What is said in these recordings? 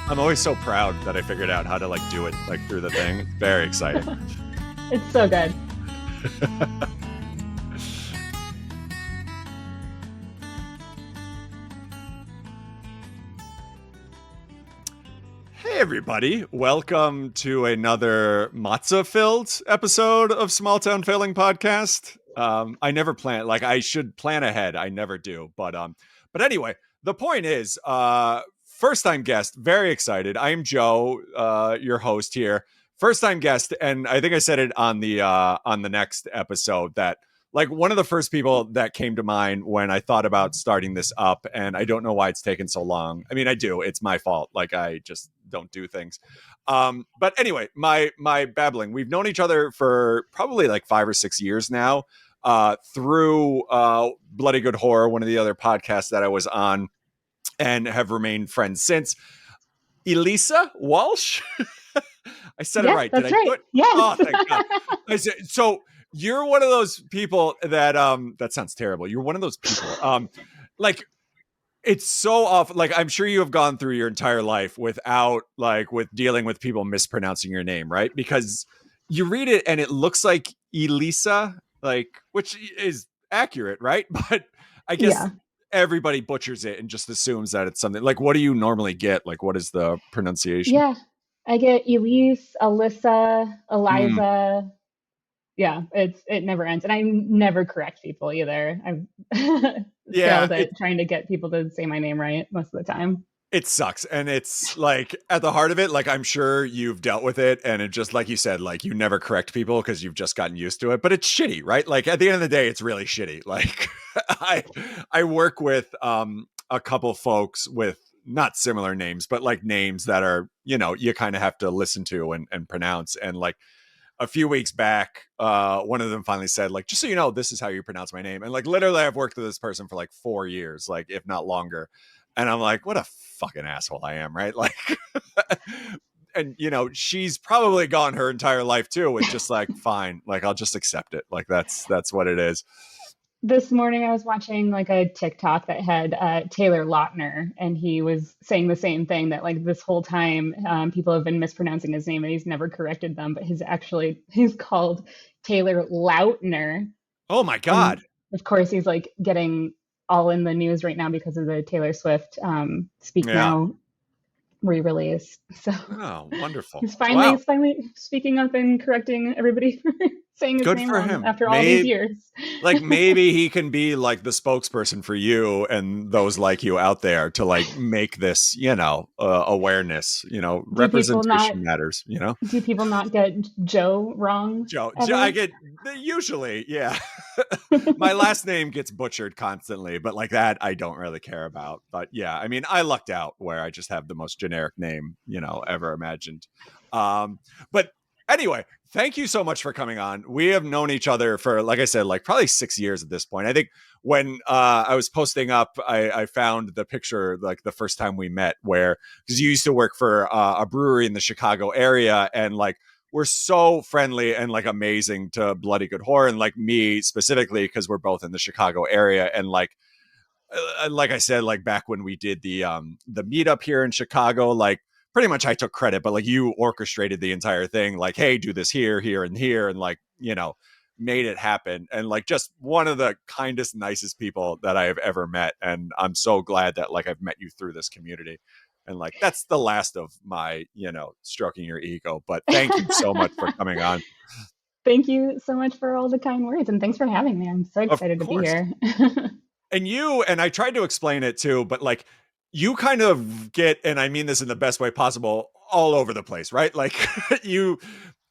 I'm always so proud that I figured out how to like do it like through the thing. It's very exciting. It's so good. Hey everybody, welcome to another matzah-filled episode of Small Town Failing Podcast. I never plan, like I should plan ahead. I never do, but anyway, the point is, first time guest, very excited. I am Joe, your host here, first time guest, and I think I said it on the next episode that like one of the first people that came to mind when I thought about starting this up, and I don't know why it's taken so long. I mean, I do. It's my fault. Like I just don't do things. But anyway, my babbling. We've known each other for probably like 5 or 6 years now. Through Bloody Good Horror, one of the other podcasts that I was on, and have remained friends since. Elisa Walsh. I said it Yes, right. Did that's I do right. it? Oh, Yes. thank God. So you're one of those people that that sounds terrible. You're one of those people. Like it's so often like I'm sure you have gone through your entire life without like with dealing with people mispronouncing your name, right? Because you read it and it looks like Elisa, like which is accurate, right? But I guess Yeah. everybody butchers it and just assumes that it's something like what do you normally get? Like what is the pronunciation? Yeah. I get Elise, Alyssa, Mm, Eliza. Yeah, it never ends. And I never correct people either. I've yeah, failed at trying to get people to say my name right most of the time. it sucks. And it's like at the heart of it, like I'm sure you've dealt with it. And it just like you said, like you never correct people because you've just gotten used to it. But it's shitty, right? Like at the end of the day, it's really shitty. Like I I work with a couple folks with not similar names, but like names that are, you kind of have to listen to and pronounce. And like a few weeks back, one of them finally said, like, just so you know, this is how you pronounce my name. And like literally I've worked with this person for like 4 years, like if not longer. And I'm like, what a fucking asshole I am, right? Like and she's probably gone her entire life too with just like, fine, like I'll just accept it. Like that's what it is. This morning I was watching like a TikTok that had Taylor Lautner, and he was saying the same thing that like this whole time people have been mispronouncing his name and he's never corrected them, but he's called Taylor Lautner. Oh my And God. of course, he's like getting all in the news right now because of the Taylor Swift Speak Yeah. Now re-release. So Oh, wonderful. he's finally Wow. he's finally speaking up and correcting everybody for saying his Good name for wrong him. after all these Maybe years. like maybe he can be like the spokesperson for you and those like you out there to like make this awareness, Do people not representation matters, do people not get Joe wrong Joe, I ever? get usually, yeah. My last name gets butchered constantly, but like that I don't really care about. But yeah, I mean I lucked out where I just have the most generic name ever imagined. But anyway, thank you so much for coming on. We have known each other for, like I said, like probably 6 years at this point. I think when I was posting up, I found the picture like the first time we met, where because you used to work for a brewery in the Chicago area, and like we're so friendly and like amazing to Bloody Good Horror, and like me specifically because we're both in the Chicago area, and like I said, like back when we did the meetup here in Chicago, like pretty much I took credit, but like you orchestrated the entire thing, like, hey, do this here, here, and here, and like, made it happen. And like just one of the kindest, nicest people that I have ever met. And I'm so glad that like I've met you through this community. And like that's the last of my, stroking your ego. But thank you so much for coming on. Thank you so much for all the kind words, and thanks for having me. I'm so Of excited to be course. here. And I tried to explain it too, but like you kind of get, and I mean this in the best way possible, all over the place, right? Like you,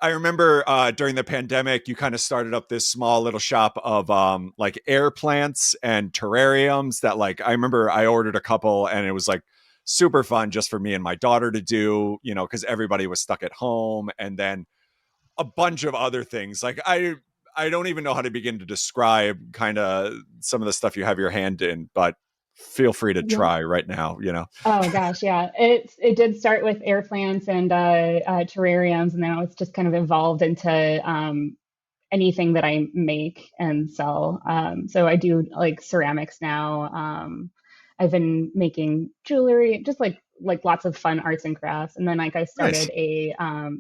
I remember during the pandemic, you kind of started up this small little shop of like air plants and terrariums that like I remember I ordered a couple, and it was like super fun just for me and my daughter to do, because everybody was stuck at home. And then a bunch of other things. Like I don't even know how to begin to describe kind of some of the stuff you have your hand in, but feel free to Yeah. try right now. Oh gosh, yeah. It did start with air plants and terrariums, and now it's just kind of evolved into anything that I make and sell. So I do like ceramics now. I've been making jewelry, just like like lots of fun arts and crafts. And then like I Nice. started a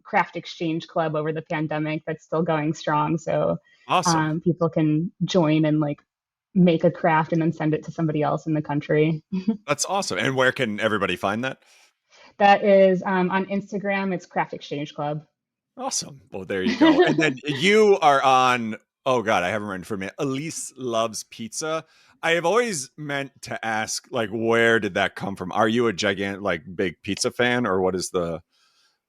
craft exchange club over the pandemic that's still going strong. So Awesome. people can join and like make a craft and then send it to somebody else in the country. That's awesome. And where can everybody find that? That is on Instagram. It's Craft Exchange Club. Awesome. Well, there you go. And then you are on, oh God, I haven't written for me. Elise Loves Pizza. I have always meant to ask, like, where did that come from? Are you a gigantic, like, big pizza fan, or what I is the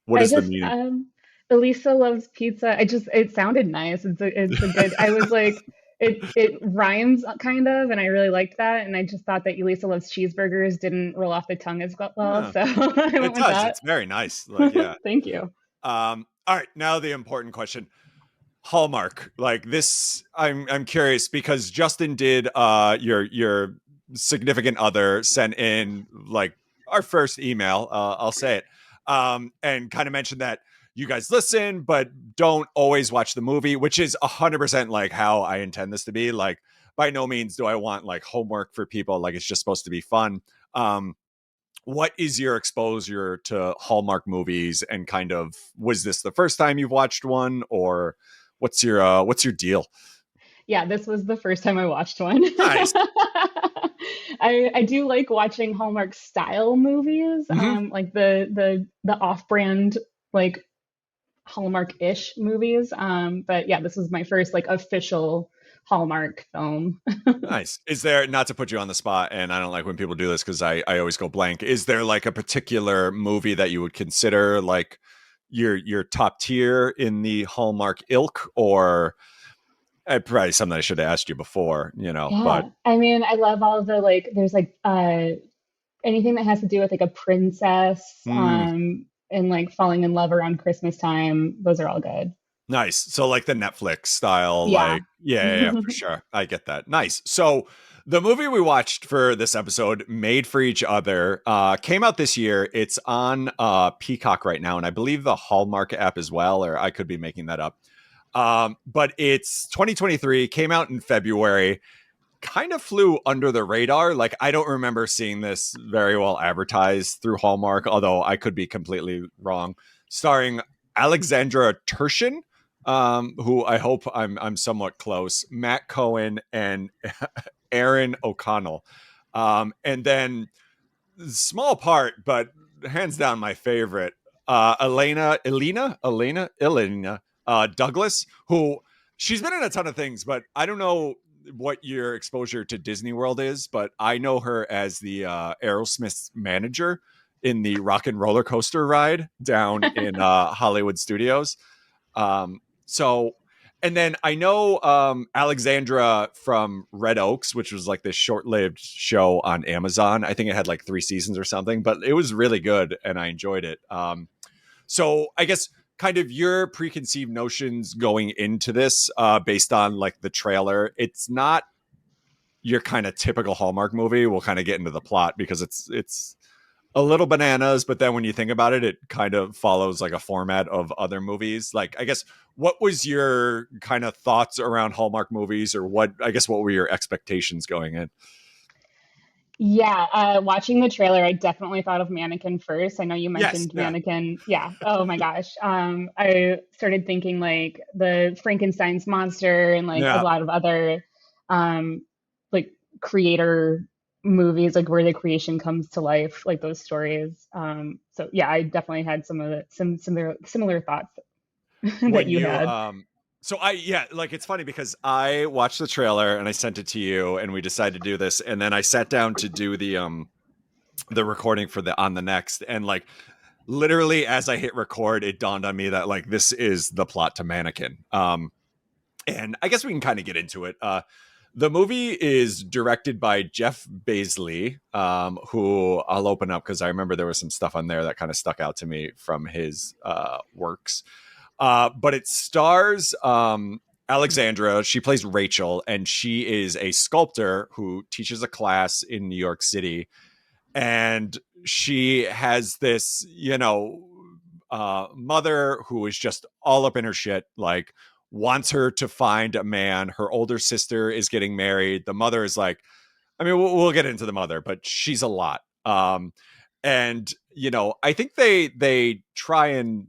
just meaning? Elisa Loves Pizza. It sounded nice. It's a good. I was like it rhymes kind of, and I really liked that. And I just thought that Elisa Loves Cheeseburgers didn't roll off the tongue as well, Yeah, so I went it with does. that. It's very nice. Like, yeah. Thank you. All right. Now the important question. Hallmark, like this, I'm curious because Justin did your significant other sent in like our first email, I'll say it, and kind of mentioned that you guys listen but don't always watch the movie, which is 100% like how I intend this to be. Like, by no means do I want like homework for people, like it's just supposed to be fun. What is your exposure to Hallmark movies, and kind of, was this the first time you've watched one, or what's your deal? Yeah, this was the first time I watched one. Nice. I do like watching Hallmark style movies, Hmm. like the off-brand like Hallmark-ish movies. But yeah, this was my first like official Hallmark film. Nice. Is there, not to put you on the spot, and I don't like when people do this because I always go blank. Is there like a particular movie that you would consider like your top tier in the Hallmark ilk, or probably something I should have asked you before, but Yeah, I mean, I love all of the like. There's like anything that has to do with like a princess, mm, and like falling in love around Christmas time. Those are all good. nice. So like the Netflix style, Yeah. like, yeah, for sure. I get that. Nice. So the movie we watched for this episode, Made for Each Other, came out this year. It's on Peacock right now, and I believe the Hallmark app as well, or I could be making that up. But it's 2023, came out in February, kind of flew under the radar. Like, I don't remember seeing this very well advertised through Hallmark, although I could be completely wrong. Starring Alexandra Turshin, who I hope I'm somewhat close, Matt Cohen, and Aaron O'Connell. And then, small part, but hands down my favorite, Elena Douglas, who, she's been in a ton of things, but I don't know what your exposure to Disney World is, but I know her as the Aerosmith's manager in the Rock and Roller Coaster ride down in Hollywood Studios. So, and then I know Alexandra from Red Oaks, which was like this short-lived show on Amazon. I think it had like 3 seasons or something, but it was really good and I enjoyed it. So I guess kind of your preconceived notions going into this, based on like the trailer. It's not your kind of typical Hallmark movie. We'll kind of get into the plot because it's a little bananas, but then when you think about it, it kind of follows like a format of other movies. Like, I guess, what was your kind of thoughts around Hallmark movies, or what were your expectations going in? Yeah, watching the trailer, I definitely thought of Mannequin first. I know you Yes, mentioned yeah, Mannequin. Yeah. Oh my gosh. I started thinking like the Frankenstein's monster and like a yeah. lot of other um, like creator movies, like where the creation comes to life, like those stories. So yeah, I definitely had some similar thoughts that When you you had. so I yeah, like, it's funny because I watched the trailer and I sent it to you and we decided to do this, and then I sat down to do the recording for the on the next, and like, literally as I hit record, it dawned on me that like this is the plot to Mannequin. And I guess we can kind of get into it. The movie is directed by Jeff Baisley, who I'll open up because I remember there was some stuff on there that kind of stuck out to me from his works. But it stars Alexandra. She plays Rachel, and she is a sculptor who teaches a class in New York City. And she has this, mother who is just all up in her shit, like, wants her to find a man. Her older sister is getting married. The mother is like, I mean, we'll get into the mother, but she's a lot. And I think they try and,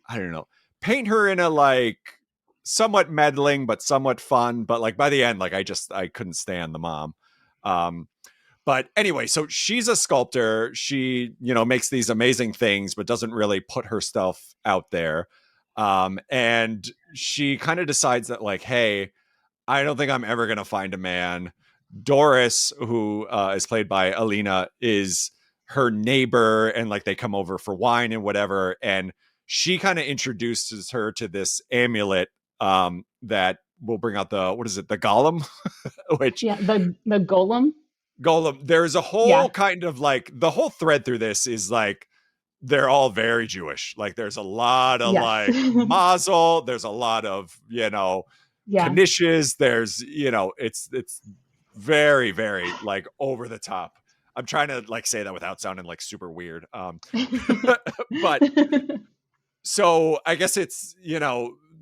I don't know, paint her in a like somewhat meddling but somewhat fun, but like by the end, like I couldn't stand the mom. um but anyway, so she's a sculptor. She, makes these amazing things, but doesn't really put her stuff out there. And she kind of decides that, like, hey, I don't think I'm ever going to find a man. Doris, who is played by Alina, is her neighbor, and like they come over for wine and whatever. And she kind of introduces her to this amulet that will bring out the, what is it, the golem, which Yeah, the golem. golem. There's a whole Yeah. kind of like the whole thread through this is like they're all very Jewish. Like there's a lot of Yes. like mazel. There's a lot of Yeah. knishes. There's it's very very like over the top. I'm trying to like say that without sounding like super weird. But so I guess it's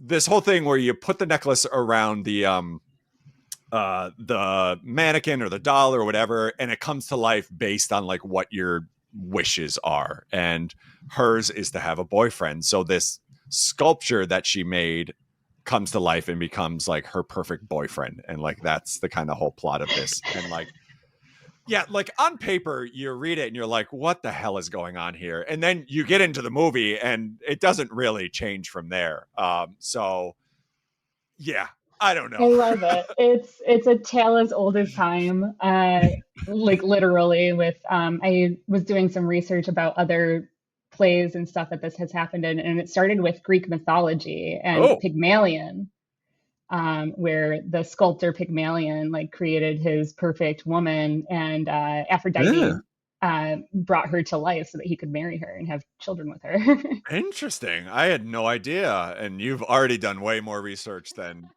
this whole thing where you put the necklace around the mannequin or the doll or whatever, and it comes to life based on like what your wishes are. And hers is to have a boyfriend. So this sculpture that she made comes to life and becomes like her perfect boyfriend. And like that's the kind of whole plot of this. And like, yeah, like on paper, you read it and you're like, what the hell is going on here? And then you get into the movie and it doesn't really change from there. So yeah, I don't I know. love it. It's a tale as old as time. Like literally with I was doing some research about other plays and stuff that this has happened in, and it started with Greek mythology and Oh, Pygmalion, where the sculptor Pygmalion like created his perfect woman, and yeah. Aphrodite brought her to life so that he could marry her and have children with her. Interesting. I had no idea. And you've already done way more research than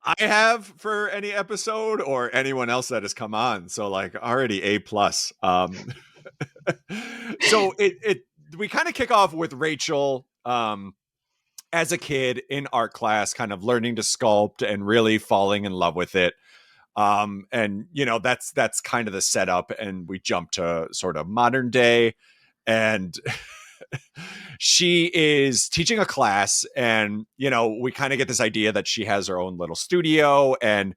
I have for any episode or anyone else that has come on. So like already A plus. So it we kind of kick off with Rachel as a kid in art class, kind of learning to sculpt and really falling in love with it. And that's kind of the setup. And we jump to sort of modern day, and she is teaching a class, and we kind of get this idea that she has her own little studio. And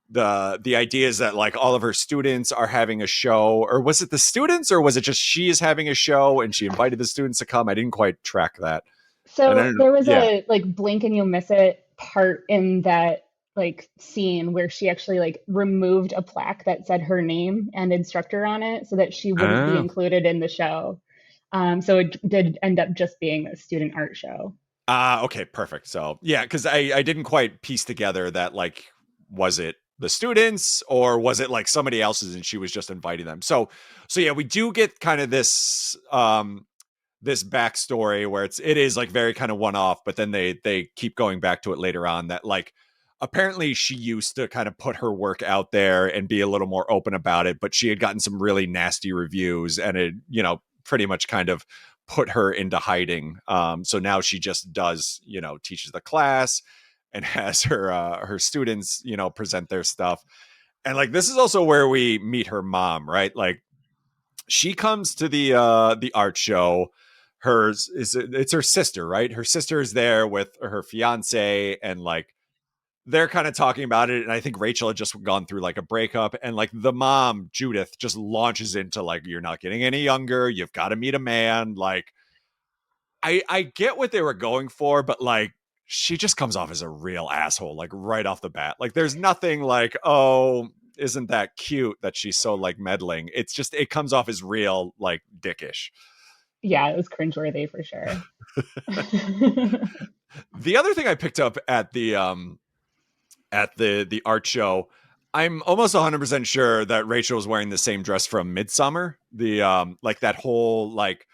the idea is that like all of her students are having a show, or was it the students, or was it just she is having a show and she invited the students to come? I didn't quite track that. And I So don't know. there was Yeah. a like blink and you'll miss it part in that like scene where she actually like removed a plaque that said her name and instructor on it so that she wouldn't be Oh. included in the show. So it did end up just being a student art show. Okay, perfect. So yeah, because I didn't quite piece together that like, was it the students or was it like somebody else's and she was just inviting them? So yeah, we do get kind of this backstory where it is like very kind of one off, but then they keep going back to it later on that like apparently she used to kind of put her work out there and be a little more open about it, but she had gotten some really nasty reviews, and it pretty much kind of put her into hiding. So now she just does teaches the class and has her students present their stuff. And like this is also where we meet her mom, right? Like she comes to the art show. Hers is it's her sister, right? Her sister is there with her fiance, and like they're kind of talking about it. And I think Rachel had just gone through like a breakup, and like the mom Judith just launches into like, you're not getting any younger, you've got to meet a man. Like I get what they were going for, but like she just comes off as a real asshole like right off the bat. Like there's nothing like, oh, isn't that cute that she's so like meddling. It's just it comes off as real like dickish. Yeah, it was cringeworthy for sure. The other thing I picked up at the art show, I'm almost 100% sure that Rachel was wearing the same dress from Midsummer. The like that whole like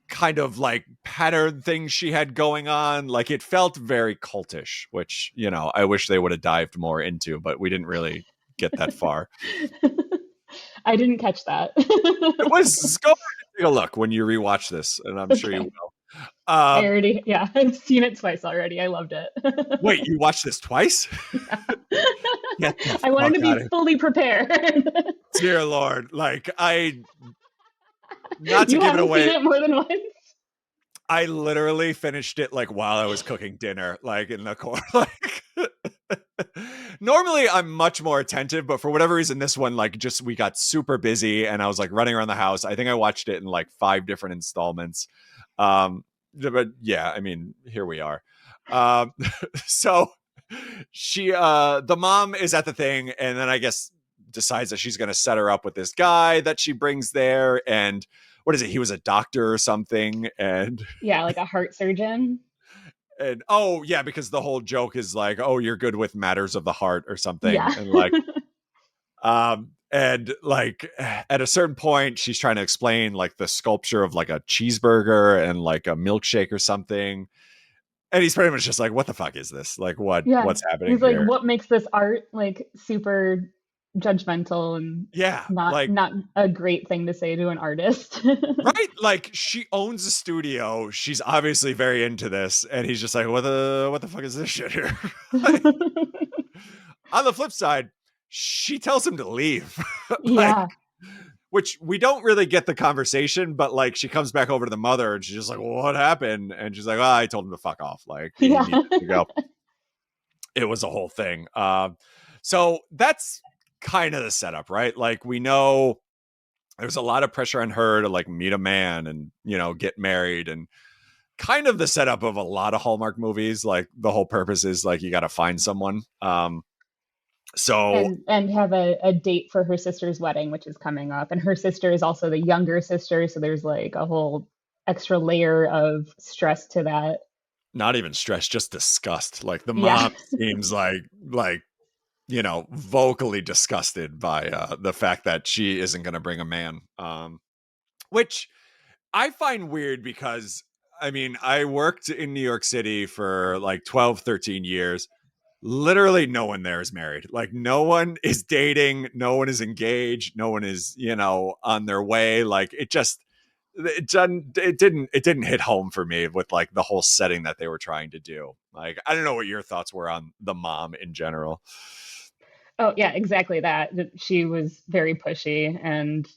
kind of like pattern thing she had going on, like it felt very cultish, which I wish they would have dived more into, but we didn't really get that far. I didn't catch that. It was go take a look when you rewatch this, and I'm sure you Okay. will. I um already, yeah, I've seen it twice already. I loved it. Wait, you watched this twice? Yeah. Get the I wanted fuck to out be of fully prepared. dear Lord. Like not to You give it haven't seen away, it more than once? I literally finished it like while I was cooking dinner, like in the core. Like normally I'm much more attentive, but for whatever reason, this one, like just we got super busy and I was like running around the house. I think I watched it in like 5 different installments. But yeah, I mean, here we are. Um, so the mom is at the thing, and then I guess decides that she's going to set her up with this guy that she brings there. And what is it? He was a doctor or something. Yeah, like a heart surgeon. And oh yeah, because the whole joke is like, oh, you're good with matters of the heart or something. Yeah. And like at a certain point, she's trying to explain like the sculpture of like a cheeseburger and like a milkshake or something. And he's pretty much just like, what the fuck is this? Like Yeah. what's happening He's like, here? what makes this art like super judgmental and Yeah, not like not a great thing to say to an artist. right, like she owns a studio. She's obviously very into this, and he's just like, what the fuck is this shit here? Like, on the flip side, she tells him to leave. Like, Yeah. which we don't really get the conversation, but like she comes back over to the mother and she's just like, well, what happened? And she's like, oh, I told him to fuck off. Like he Yeah. needs to go. It was a whole thing. So that's kind of the setup, right? Like we know there's a lot of pressure on her to like meet a man and, get married, and kind of the setup of a lot of Hallmark movies. Like the whole purpose is like you got to find someone. So And have a date for her sister's wedding, which is coming up. And her sister is also the younger sister, so there's like a whole extra layer of stress to that. not even stress, just disgust. Like the Yeah. mom seems like vocally disgusted by the fact that she isn't going to bring a man, which I find weird because I mean, I worked in New York City for like 12, 13 years. Literally no one there is married. Like no one is dating, no one is engaged, no one is, on their way. Like it didn't hit home for me with like the whole setting that they were trying to do. Like I don't know what your thoughts were on the mom in general. Oh, yeah, exactly that. That she was very pushy and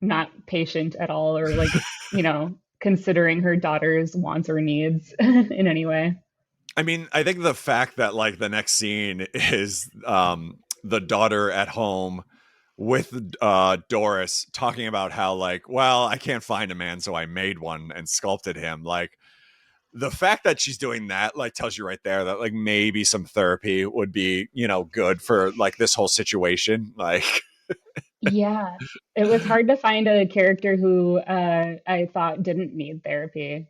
not patient at all, or like, considering her daughter's wants or needs in any way. I mean, I think the fact that like the next scene is the daughter at home with Doris talking about how like, well, I can't find a man, so I made one and sculpted him. Like the fact that she's doing that like tells you right there that like maybe some therapy would be, good for like this whole situation. Like Yeah, it was hard to find a character who I thought didn't need therapy.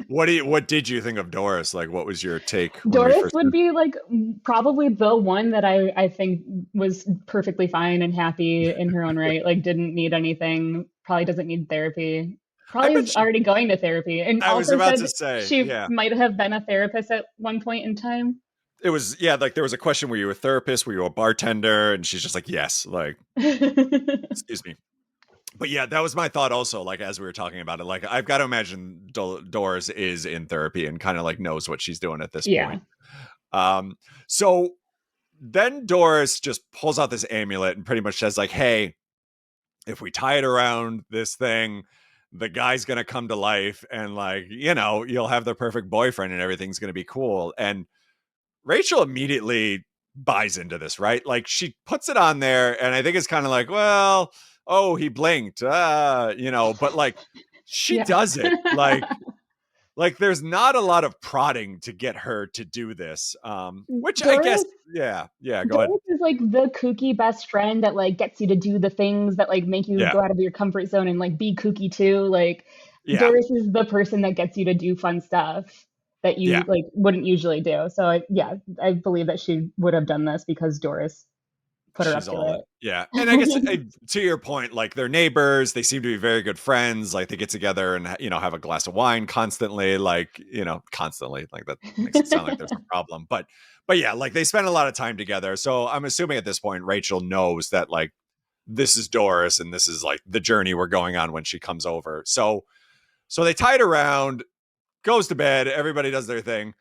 what did you think of Doris? Like what was your take when we Doris first would be like probably the one that I think was perfectly fine and happy in her own right, like didn't need anything, probably doesn't need therapy, I probably bet is she already going to therapy, and I was also about said to say, she yeah. might have been a therapist at one point in time. It was yeah, like there was a question, were you a therapist, were you a bartender, and she's just like yes, like excuse me. But yeah, that was my thought also, like as we were talking about it, like I've got to imagine Doris is in therapy and kind of like knows what she's doing at this Yeah. point. So then Doris just pulls out this amulet and pretty much says like, hey, if we tie it around this thing, the guy's gonna come to life and like, you'll have the perfect boyfriend and everything's gonna be cool. And Rachel immediately buys into this, right? Like she puts it on there, and I think it's kind of like, well, oh, he blinked, but like she Yeah. does it like there's not a lot of prodding to get her to do this. Which I guess, Doris yeah, go ahead. Doris is like the kooky best friend that like gets you to do the things that like make you Yeah, go out of your comfort zone and like be kooky too. Like yeah, Doris is the person that gets you to do fun stuff that yeah. you like wouldn't usually do. So yeah, I believe that she would have done this because Doris put her She's up to all in. Yeah. And I guess to your point, like they're neighbors, they seem to be very good friends. Like they get together and, have a glass of wine constantly, like, constantly. Like that makes it sound like there's a problem. But yeah, like they spend a lot of time together. So I'm assuming at this point, Rachel knows that like this is Doris and this is like the journey we're going on when she comes over. So they tie it around, goes to bed, everybody does their thing.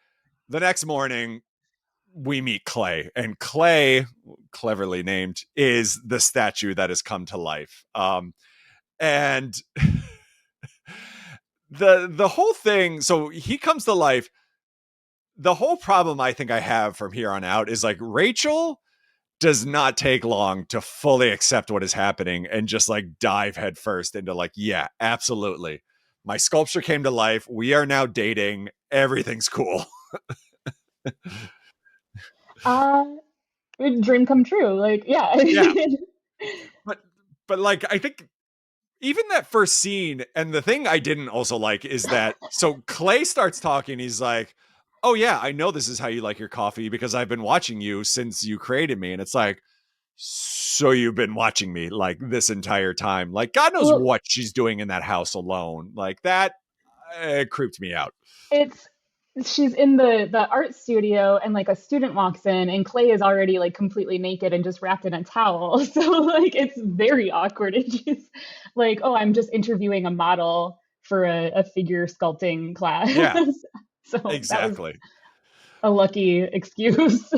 The next morning, we meet Clay, and Clay, cleverly named, is the statue that has come to life. And the whole thing, so he comes to life. The whole problem I think I have from here on out is like Rachel does not take long to fully accept what is happening and just like dive headfirst into like, yeah, absolutely. My sculpture came to life. We are now dating. Everything's cool. Uh, Dream come true. Like, yeah. Yeah. But like I think even that first scene, and the thing I didn't also like is that so Clay starts talking, he's like, "Oh yeah, I know this is how you like your coffee because I've been watching you since you created me." And it's like, so you've been watching me like this entire time. Like God knows Well, what she's doing in that house alone. Like that creeped me out. it's she's in the art studio and like a student walks in and Clay is already like completely naked and just wrapped in a towel. So like it's very awkward. And she's like, "Oh, I'm just interviewing a model for a figure sculpting class." Yeah, So that was exactly. a lucky excuse.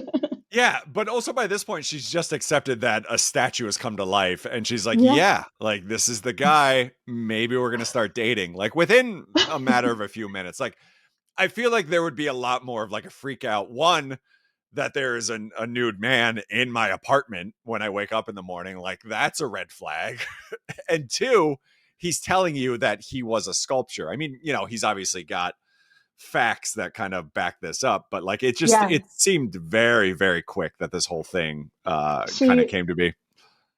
Yeah, but also by this point, she's just accepted that a statue has come to life, and she's like, Yeah. "Yeah, like this is the guy. Maybe we're gonna start dating." Like within a matter of a few minutes. Like I feel like there would be a lot more of like a freak out. One, that there is a nude man in my apartment when I wake up in the morning. Like that's a red flag. And two, he's telling you that he was a sculpture. I mean, he's obviously got facts that kind of back this up, but like Yeah. it seemed very, very quick that this whole thing kind of She came to be.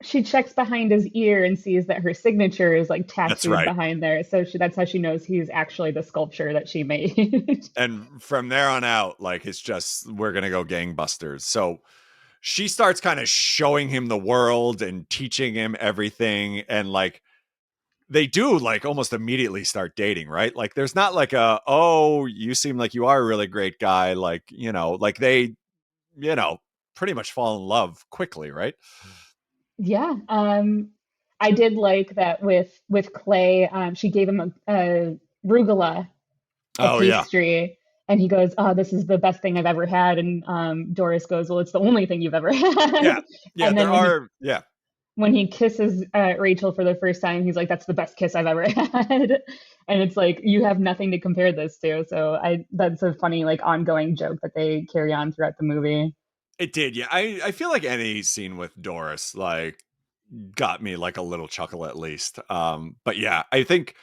she checks behind his ear and sees that her signature is like That's tattooed right. behind there. So that's how she knows he's actually the sculpture that she made. And from there on out, like it's just we're gonna go gangbusters. So she starts kind of showing him the world and teaching him everything, and like they do like almost immediately start dating, right? Like there's not like a, oh, you seem like you are a really great guy, like like they you know pretty much fall in love quickly, right? Yeah. I did like that with Clay. She gave him a rugula, a Oh yeah. pastry, and he goes, "Oh, this is the best thing I've ever had." And Doris goes, "Well, it's the only thing you've ever Yeah. had." Yeah, And then there are, yeah. when he kisses Rachel for the first time, he's like, "That's the best kiss I've ever had." And it's like you have nothing to compare this to. So I that's a funny like ongoing joke that they carry on throughout the movie. It did, yeah. I feel like any scene with Doris like got me like a little chuckle at least. But yeah, I think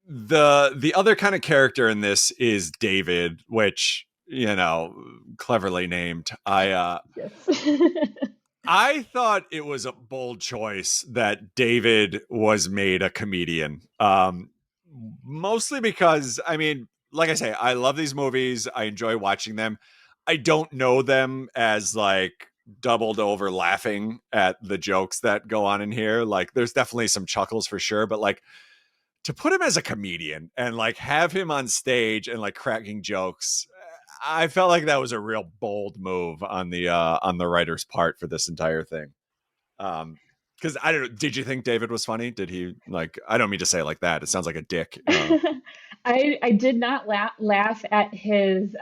the other kind of character in this is David, which cleverly named. Yes. I thought it was a bold choice that David was made a comedian. Mostly because, I mean, like I say, I love these movies. I enjoy watching them. I don't know them as like doubled over laughing at the jokes that go on in here. Like, there's definitely some chuckles for sure, but like to put him as a comedian and like have him on stage and like cracking jokes, I felt like that was a real bold move on the writer's part for this entire thing. Because I don't know, did you think David was funny? Did he like? I don't mean to say it like that. It sounds like a dick. I did not laugh at his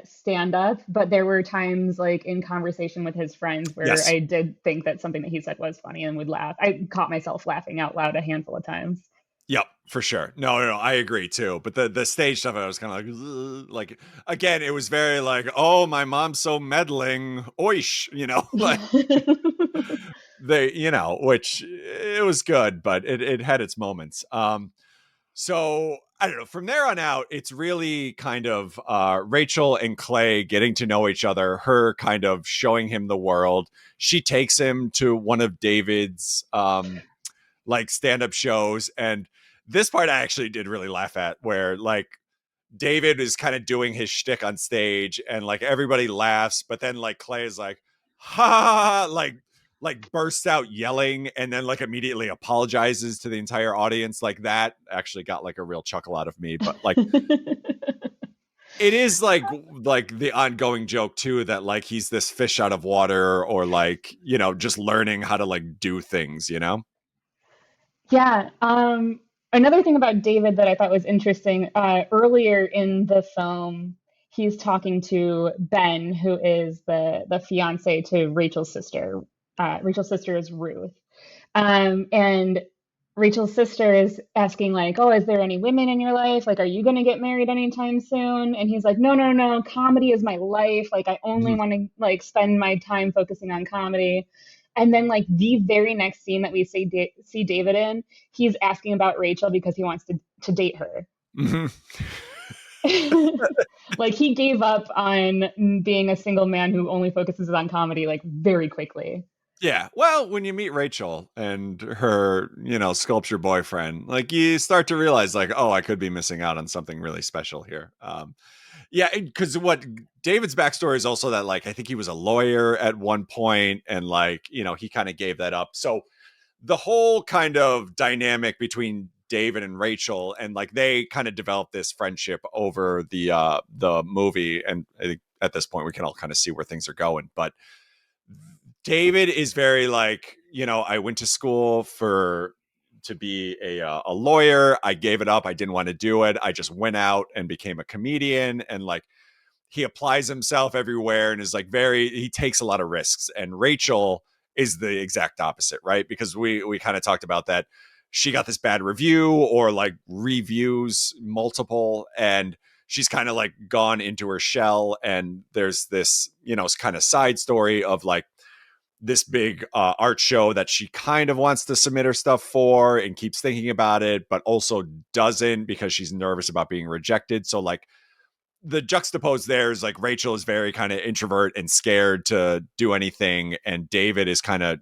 stand up, but there were times like in conversation with his friends where Yes. I did think that something that he said was funny and would laugh. I caught myself laughing out loud a handful of times. Yep, for sure. No, no, I agree too. But the stage stuff, I was kind of like again, it was very like, oh, my mom's so meddling, oish, like they, which it was good, but it had its moments. So I don't know. From there on out, it's really kind of Rachel and Clay getting to know each other. Her kind of showing him the world. She takes him to one of David's like stand-up shows, and this part I actually did really laugh at, where like David is kind of doing his shtick on stage, and like everybody laughs, but then like Clay is like, ha, like bursts out yelling, and then like immediately apologizes to the entire audience. Like that actually got like a real chuckle out of me. But like it is like the ongoing joke too that like he's this fish out of water, or like just learning how to like do things. Yeah. Another thing about David that I thought was interesting, earlier in the film, he's talking to Ben, who is the fiance to Rachel's sister. Rachel's sister is Ruth. And Rachel's sister is asking like, "Oh, is there any women in your life? Like, are you going to get married anytime soon?" And he's like, "No, no, no. Comedy is my life. Like, I only Mhm. want to like spend my time focusing on comedy." And then like the very next scene that we see David in, he's asking about Rachel because he wants to date her. Mhm. Like he gave up on being a single man who only focuses on comedy like very quickly. Yeah. Well, when you meet Rachel and her, sculpture boyfriend, like you start to realize, like, oh, I could be missing out on something really special here. Yeah, because what David's backstory is also that, like, I think he was a lawyer at one point, and like, he kind of gave that up. So the whole kind of dynamic between David and Rachel, and like they kind of developed this friendship over the movie, and I think at this point we can all kind of see where things are going, but David is very like, I went to school to be a lawyer. I gave it up. I didn't want to do it. I just went out and became a comedian, and like he applies himself everywhere and is like he takes a lot of risks. And Rachel is the exact opposite, right? Because we kind of talked about that. She got this bad review or like reviews multiple, and she's kind of like gone into her shell. And there's this, kind of side story of like this big art show that she kind of wants to submit her stuff for and keeps thinking about it, but also doesn't because she's nervous about being rejected. So like the juxtapose there is like Rachel is very kind of introvert and scared to do anything, and David is kind of,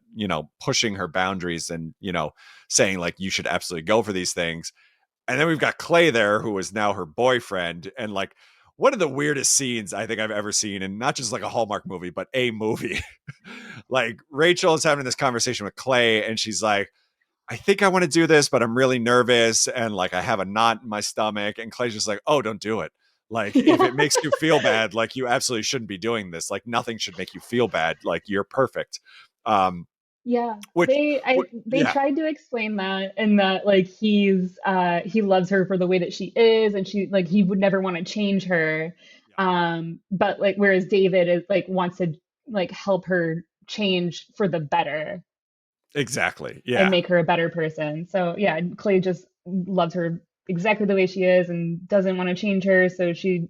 pushing her boundaries and, saying like you should absolutely go for these things. And then we've got Clay there, who is now her boyfriend, and like one of the weirdest scenes I think I've ever seen, and not just like a Hallmark movie, but a movie. Like Rachel is having this conversation with Clay, and she's like, I think I want to do this, but I'm really nervous and like I have a knot in my stomach. And Clay's just like, oh, don't do it. Like if it makes you feel bad, like you absolutely shouldn't be doing this. Like nothing should make you feel bad. Like you're perfect. Um, Yeah, which, they yeah, tried to explain that and that like he loves her for the way that she is and she like he would never want to change her. yeah, But like whereas David is like wants to like help her change for the better exactly. and Yeah. make her a better person. So yeah, Clay just loves her exactly the way she is and doesn't want to change her, so she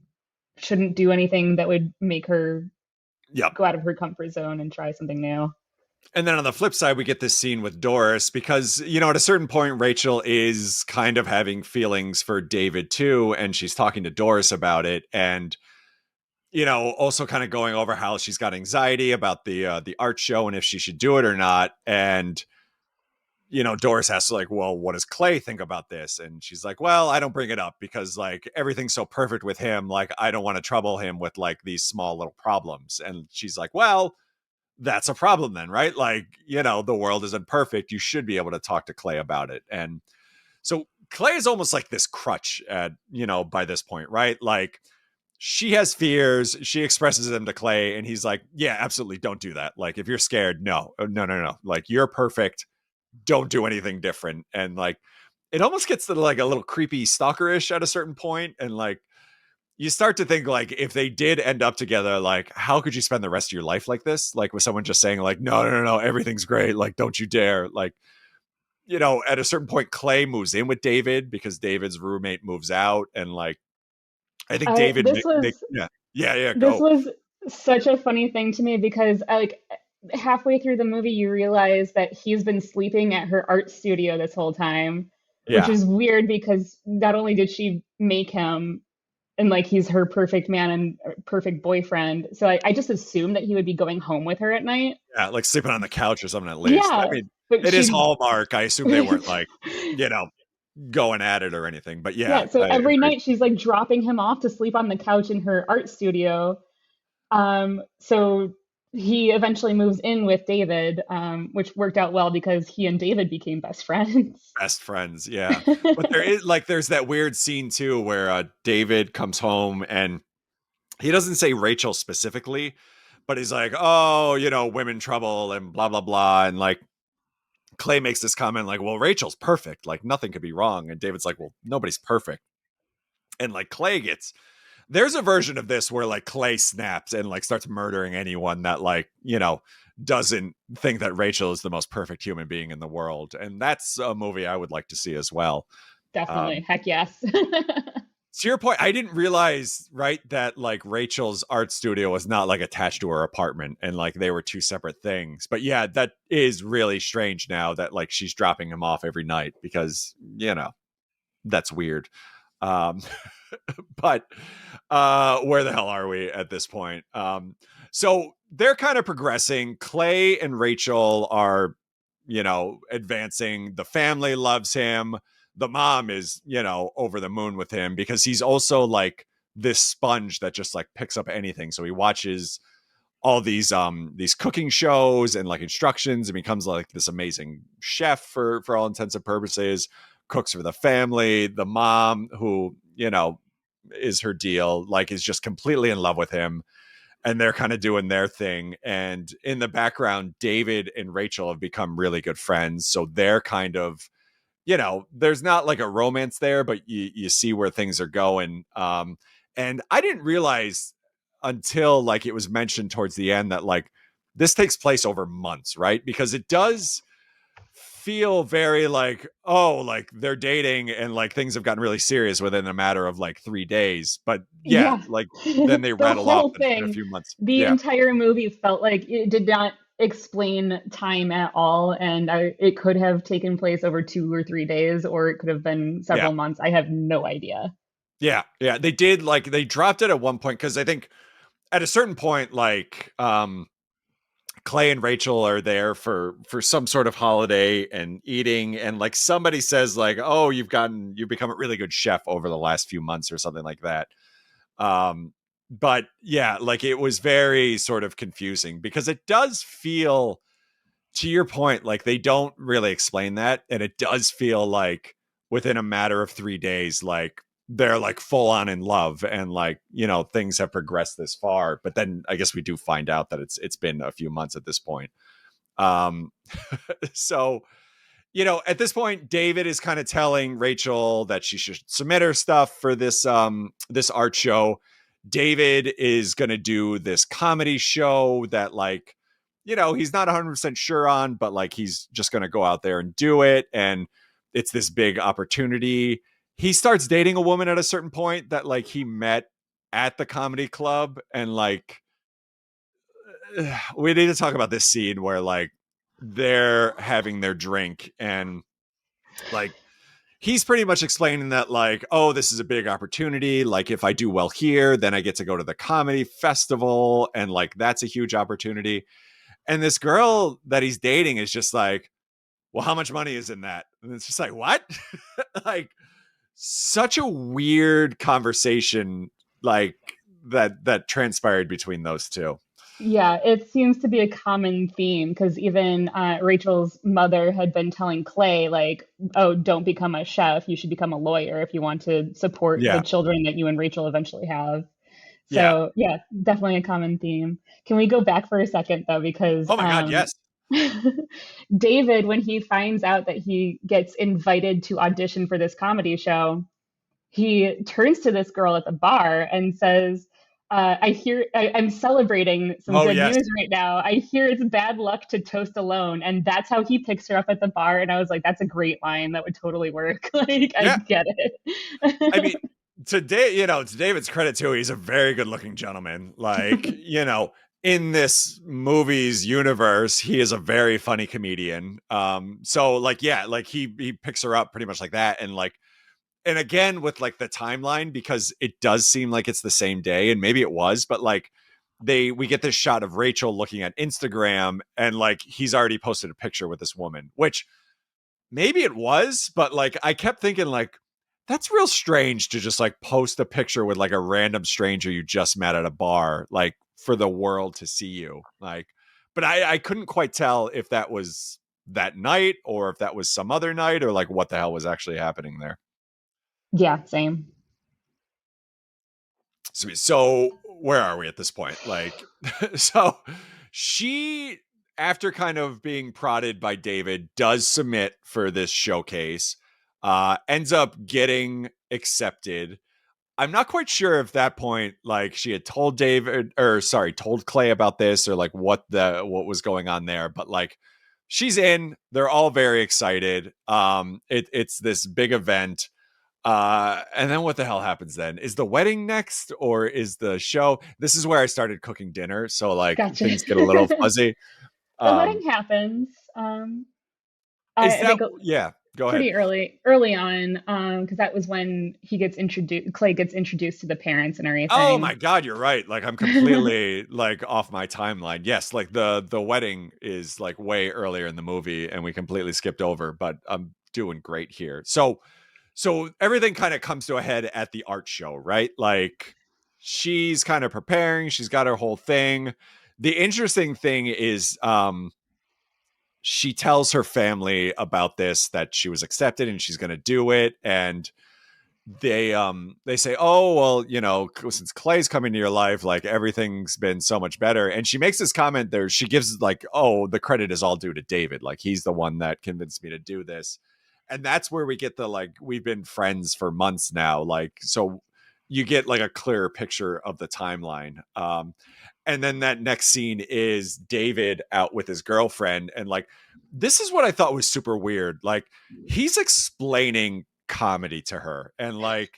shouldn't do anything that would make her Yep. go out of her comfort zone and try something new. And then on the flip side, we get this scene with Doris because, at a certain point, Rachel is kind of having feelings for David too. And she's talking to Doris about it. And also kind of going over how she's got anxiety about the art show and if she should do it or not. And Doris has to like, well, what does Clay think about this? And she's like, well, I don't bring it up because like everything's so perfect with him. Like I don't want to trouble him with like these small little problems. And she's like, well, that's a problem then, right? Like the world isn't perfect. You should be able to talk to Clay about it. And so Clay is almost like this crutch at by this point, right? Like she has fears. She expresses them to Clay, and he's like, yeah, absolutely. Don't do that. Like, if you're scared, no, no, no, no. Like, you're perfect. Don't do anything different. And like, it almost gets to like a little creepy stalkerish at a certain point. And like, you start to think like, if they did end up together, like, how could you spend the rest of your life like this? Like, with someone just saying, like, no, no, no, no, everything's great. Like, don't you dare. Like, at a certain point, Clay moves in with David because David's roommate moves out. And like, I think I David, yeah, yeah, yeah, this go. was such a funny thing to me because I like halfway through the movie you realize that he's been sleeping at her art studio this whole time, which Yeah, is weird because not only did she make him and like he's her perfect man and perfect boyfriend, so I just assumed that he would be going home with her at night. yeah, like sleeping on the couch or something at least. I Yeah, mean, but it is she Hallmark. I assume they weren't like, you know, going at it or anything. But yeah, yeah, so I every agree. night she's like dropping him off to sleep on the couch in her art studio. So he eventually moves in with David, which worked out well because he and David became best friends. Best friends, yeah. But there's that weird scene too where David comes home and he doesn't say Rachel specifically, but he's like, oh, women trouble and blah blah blah, and like Clay makes this comment like, well, Rachel's perfect, like nothing could be wrong, and David's like, well, nobody's perfect, and like Clay gets There's a version of this where like Clay snaps and like starts murdering anyone that like, doesn't think that Rachel is the most perfect human being in the world. And that's a movie I would like to see as well. Definitely. Um, Heck yes. to your point, I didn't realize, right, that like Rachel's art studio was not like attached to her apartment and like they were two separate things. But yeah, that is really strange now that like she's dropping him off every night because, that's weird. Um, but where the hell are we at this point? So they're kind of progressing. Clay and Rachel are, advancing. The family loves him. The mom is, over the moon with him because he's also like this sponge that just like picks up anything. So he watches all these cooking shows and like instructions and becomes like this amazing chef for all intents and purposes, cooks for the family. The mom, who, is her deal, like is just completely in love with him, and they're kind of doing their thing. And in the background, David and Rachel have become really good friends. So they're kind of, there's not like a romance there, but you see where things are going. And I didn't realize until like it was mentioned towards the end that like this takes place over months, right? Because it does feel very like, oh, like they're dating and like things have gotten really serious within a matter of like 3 days. But yeah, Yeah. like then they The rattle off whole that it's been a thing, few months. the Yeah. entire movie felt like it did not explain time at all. And it could have taken place over 2 or 3 days, or it could have been Yeah. several months. I have no idea. Yeah. Yeah. They did like they dropped it at one point because I think at a certain point, like Clay and Rachel are there for some sort of holiday and eating, and like somebody says like, "Oh, you've become a really good chef over the last few months," or something like that. But yeah, like it was very sort of confusing because it does feel, to your point, like they don't really explain that, and it does feel like within a matter of 3 days, like they're like full on in love and like things have progressed this far. But then I guess we do find out that it's been a few months at this point. um so at this point, David is kind of telling Rachel that she should submit her stuff for this art show. David is going to do this comedy show that like, he's not 100% sure on, but like he's just going to go out there and do it, and it's this big opportunity. He starts dating a woman at a certain point that like he met at the comedy club, and like we need to talk about this scene where like they're having their drink, and like he's pretty much explaining that like, oh, this is a big opportunity, like if I do well here, then I get to go to the comedy festival, and like that's a huge opportunity. And this girl that he's dating is just like, well, how much money is in that? And it's just like, what? Like such a weird conversation, like that transpired between those two. Yeah, it seems to be a common theme because even Rachel's mother had been telling Clay, like, oh, don't become a chef. You should become a lawyer if you want to support the Yeah. children that you and Rachel eventually have. Yeah. So, yeah, definitely a common theme. Can we go back for a second, though? Because Oh my god, yes. David, when he finds out that he gets invited to audition for this comedy show, he turns to this girl at the bar and says, I'm celebrating some Oh good yes. news right now. I hear it's bad luck to toast alone. And that's how he picks her up at the bar. And I was like, that's a great line. That would totally work. Like, I Yeah. get I mean, it. today, to David's credit too, he's a very good looking gentleman. Like, in this movie's universe, he is a very funny comedian. So like, yeah, like he picks her up pretty much like that. And like, and again with like the timeline, because it does seem like it's the same day, and maybe it was, but like we get this shot of Rachel looking at Instagram, and like he's already posted a picture with this woman, which maybe it was, but like I kept thinking like that's real strange to just like post a picture with like a random stranger you just met at a bar, like for the world to see you. Like, but I couldn't quite tell if that was that night or if that was some other night or like what the hell was actually happening there. Yeah, same. Sweet. So where are we at this point? Like, so she, after kind of being prodded by David, does submit for this showcase, ends up getting accepted. I'm not quite sure if that point, like she had told David, or sorry, told Clay about this, or like what was going on there. But like, she's in. They're all very excited. It's this big event. And then what the hell happens then? Is the wedding next, or is the show? This is where I started cooking dinner, so like Gotcha. things get a little fuzzy. The wedding Um, happens. is I that think yeah? Go ahead. pretty early on, because that was when he gets introduced. Clay gets introduced to the parents and Oh my everything. god, you're right. Like I'm completely like off my timeline. Yes, like the wedding is like way earlier in the movie and we completely skipped over, but I'm doing great here. So everything kind of comes to a head at the art show, right? Like she's kind of preparing, she's got her whole thing. The interesting thing is she tells her family about this, that she was accepted and she's going to do it, and they say, oh well, you know, since Clay's come into your life, like everything's been so much better. And she makes this comment there, she gives like, oh, the credit is all due to David, like he's the one that convinced me to do this. And that's where we get the like, we've been friends for months now, like, so you get like a clearer picture of the timeline. And then that next scene is David out with his girlfriend, and like, this is what I thought was super weird. Like he's explaining comedy to her, and like,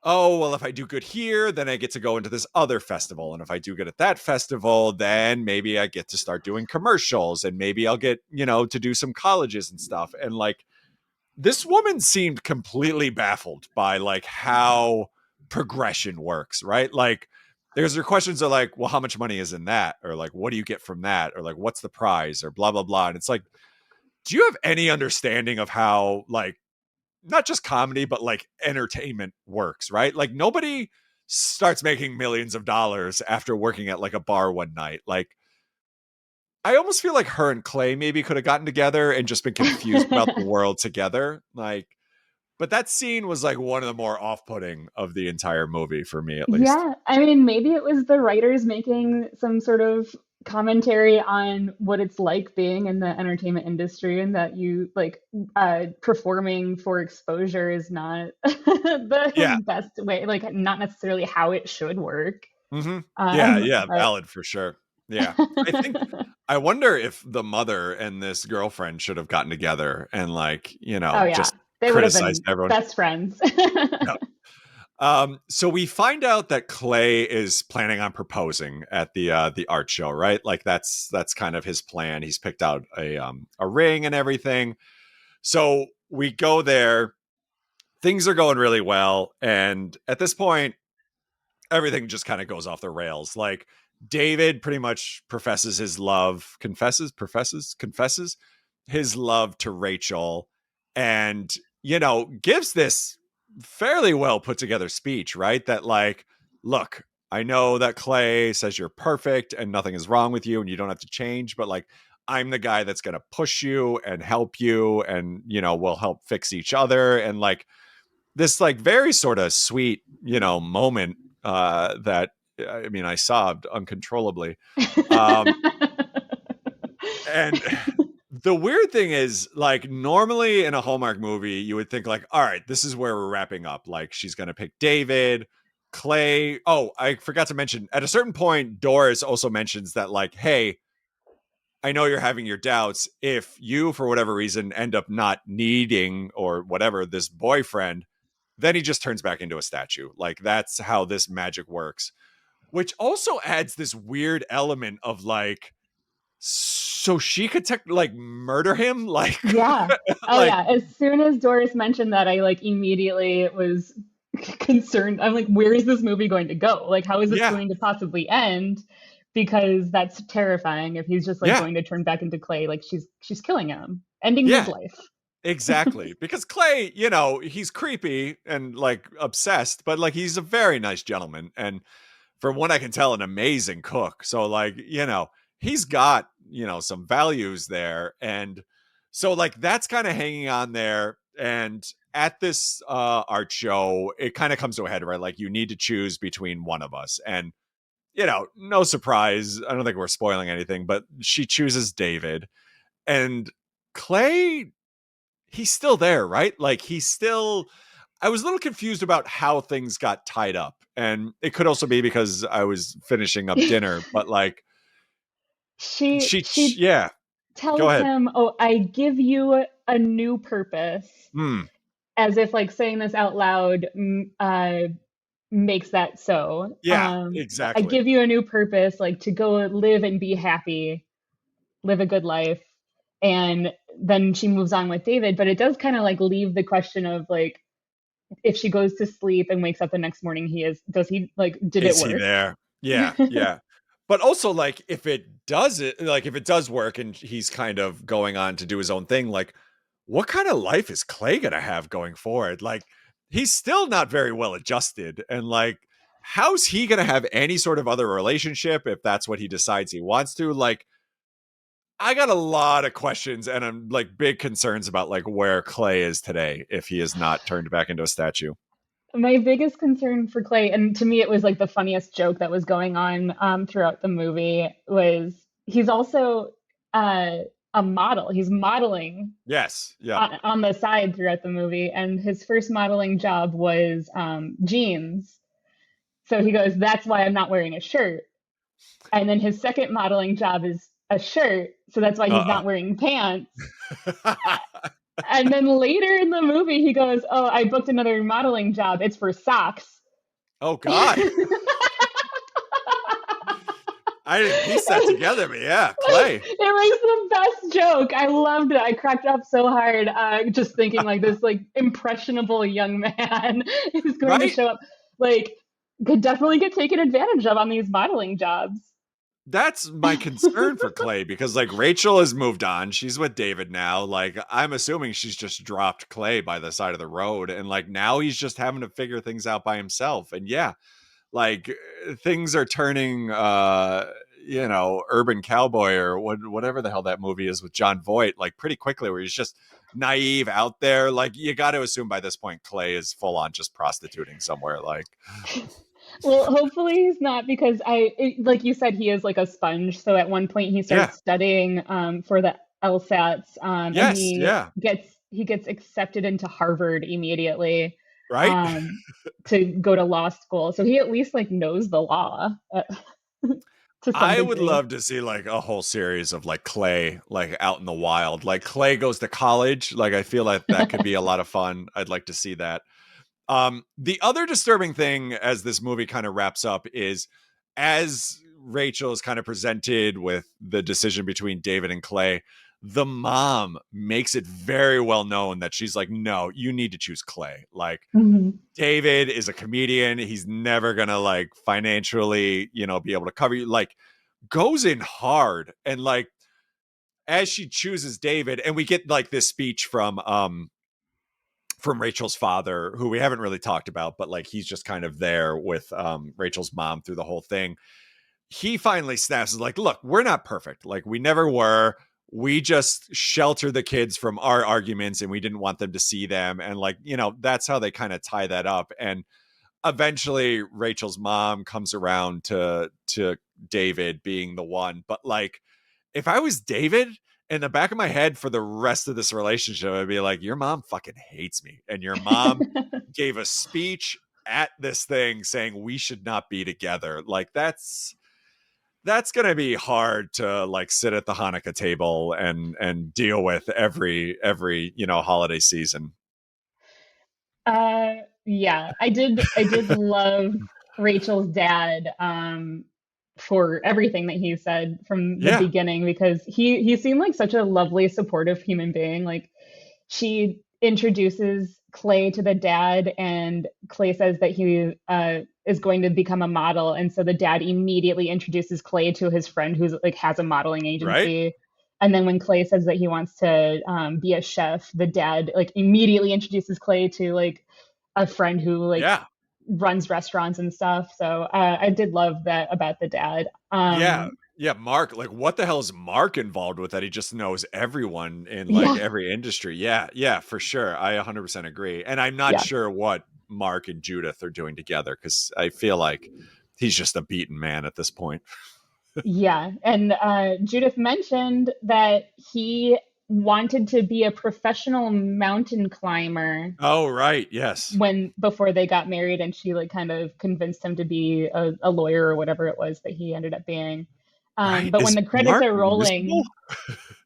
oh well, if I do good here, then I get to go into this other festival, and if I do good at that festival, then maybe I get to start doing commercials, and maybe I'll get, you know, to do some colleges and stuff. And like, this woman seemed completely baffled by like how progression works, right? Like there's her questions are like, well, how much money is in that, or like what do you get from that, or like what's the prize, or blah blah blah. And it's like, do you have any understanding of how like not just comedy, but like entertainment works, right? Like nobody starts making millions of dollars after working at like a bar one night. Like I almost feel like her and Clay maybe could have gotten together and just been confused about the world together. Like, but that scene was like one of the more off-putting of the entire movie for me, at least. Yeah, I mean, maybe it was the writers making some sort of commentary on what it's like being in the entertainment industry, and that you like performing for exposure is not Yeah. the best way, like not necessarily how it should work. Hmm. Yeah. Um, Yeah. but Valid for sure. Yeah. I think, I wonder if the mother and this girlfriend should have gotten together and like, you oh know, yeah, just they would have criticized been everyone. best friends. Yeah. So we find out that Clay is planning on proposing at the art show, right? Like that's kind of his plan. He's picked out a ring and everything. So we go there. Things are going really well, and at this point, everything just kind of goes off the rails. Like David pretty much confesses his love to Rachel, and you know, gives this fairly well put together speech, right? That like, look, I know that Clay says you're perfect and nothing is wrong with you and you don't have to change, but like, I'm the guy that's going to push you and help you, and you know, we'll help fix each other. And like, this like very sort of sweet, you know, moment that I mean, I sobbed uncontrollably. Um, and the weird thing is, like, normally in a Hallmark movie, you would think like, all right, this is where we're wrapping up. Like, she's gonna pick David, Clay. Oh, I forgot to mention at a certain point, Doris also mentions that like, hey, I know you're having your doubts. If you, for whatever reason, end up not needing or whatever this boyfriend, then he just turns back into a statue. Like that's how this magic works, which also adds this weird element of like, so she could like murder him, like, Yeah. Oh like, yeah. As soon as Doris mentioned that, I like immediately was concerned. I'm like, where is this movie going to go? Like, how is this yeah, going to possibly end? Because that's terrifying if he's just like yeah, going to turn back into Clay. Like she's killing him, ending his yeah, life. exactly. Because Clay, you know, he's creepy and like obsessed, but like he's a very nice gentleman, and from what I can tell, an amazing cook. So like, you know, he's got, you know, some values there. And so like that's kind of hanging on there. And at this art show, it kind of comes to a head, right? Like you need to choose between one of us. And, you know, no surprise. I don't think we're spoiling anything, but she chooses David. And Clay, he's still there, right? Like he's still, I was a little confused about how things got tied up. And it could also be because I was finishing up dinner, but like She yeah, go tells ahead. him, "Oh, I give you a new purpose," Hmm. as if like saying this out loud makes that so. Yeah, I exactly. give you a new purpose, like to go live and be happy, live a good life. And then she moves on with David, but it does kind of like leave the question of like, if she goes to sleep and wakes up the next morning, does he like, did it Is he work? there? Yeah, yeah. But also, like, if it does work and he's kind of going on to do his own thing, like, what kind of life is Clay gonna have going forward? Like, he's still not very well adjusted. And like, how's he gonna have any sort of other relationship if that's what he decides he wants to? Like, I got a lot of questions and I'm like big concerns about like where Clay is today if he is not turned back into a statue. My biggest concern for Clay, and to me it was like the funniest joke that was going on throughout the movie, was he's also uh, a model. He's modeling Yes. Yep. on the side throughout the movie, and his first modeling job was jeans. So he goes, "That's why I'm not wearing a shirt." And then his second modeling job is a shirt, so that's why he's Uh not wearing pants. uh And then later in the movie, he goes, "Oh, I booked another modeling job. It's for socks." Oh God. It I didn't piece that was together, but yeah, Clay. the best joke. I loved it. I cracked up so hard, just thinking like this like impressionable young man is going to Right? show up, like could definitely get taken advantage of on these modeling jobs. That's my concern for Clay because like Rachel has moved on. She's with David now. Like I'm assuming she's just dropped Clay by the side of the road and like now he's just having to figure things out by himself. And yeah, like things are turning urban cowboy or whatever the hell that movie is with John Voight like pretty quickly where he's just naive out there. Like you got to assume by this point Clay is full on just prostituting somewhere. Like Well, hopefully he's not, because like you said, he is like a sponge. So at one point he yeah, starts studying for the LSATs, and yes, yeah, he gets accepted into Harvard immediately, right. um, to go to law school. So he at least like knows the law to some I would degree. love to see like a whole series of like Clay like out in the wild. Like Clay goes to college. Like I feel like that could be a lot of fun. I'd like to see that. The other disturbing thing as this movie kind of wraps up is as Rachel is kind of presented with the decision between David and Clay, the mom makes it very well known that she's like, no, you need to choose Clay. Like Mhm. David is a comedian. He's never gonna like financially, be able to cover you. Like goes in hard and like as she chooses David, and we get like this speech from Rachel's father, who we haven't really talked about, but like he's just kind of there with Rachel's mom through the whole thing. He finally snaps is like, look, we're not perfect. Like we never were. We just shelter the kids from our arguments and we didn't want them to see them. And like, that's how they kind of tie that up. And eventually Rachel's mom comes around to David being the one. But like if I was David, in the back of my head for the rest of this relationship, I'd be like, your mom fucking hates me. And your mom gave a speech at this thing saying we should not be together. Like that's gonna be hard to like sit at the Hanukkah table and deal with every holiday season. Yeah, I did love Rachel's dad, for everything that he said from the Yeah, beginning, because he seemed like such a lovely, supportive human being. Like she introduces Clay to the dad, and Clay says that he is going to become a model, and so the dad immediately introduces Clay to his friend who's like has a modeling right. agency. And then when Clay says that he wants to be a chef, the dad like immediately introduces Clay to like a friend who like Yeah. runs restaurants and stuff. So I did love that about the dad. Yeah. Yeah, Mark, like what the hell is Mark involved with that? He just knows everyone in like Yeah, every industry. Yeah, yeah, for sure. I 100% agree. And I'm not yeah, sure what Mark and Judith are doing together cuz I feel like he's just a beaten man at this point. yeah. And Judith mentioned that he wanted to be a professional mountain climber Oh, right. Yes. when before they got married, and she like kind of convinced him to be a lawyer or whatever it was that he ended up being. Right. But Is Mark invisible?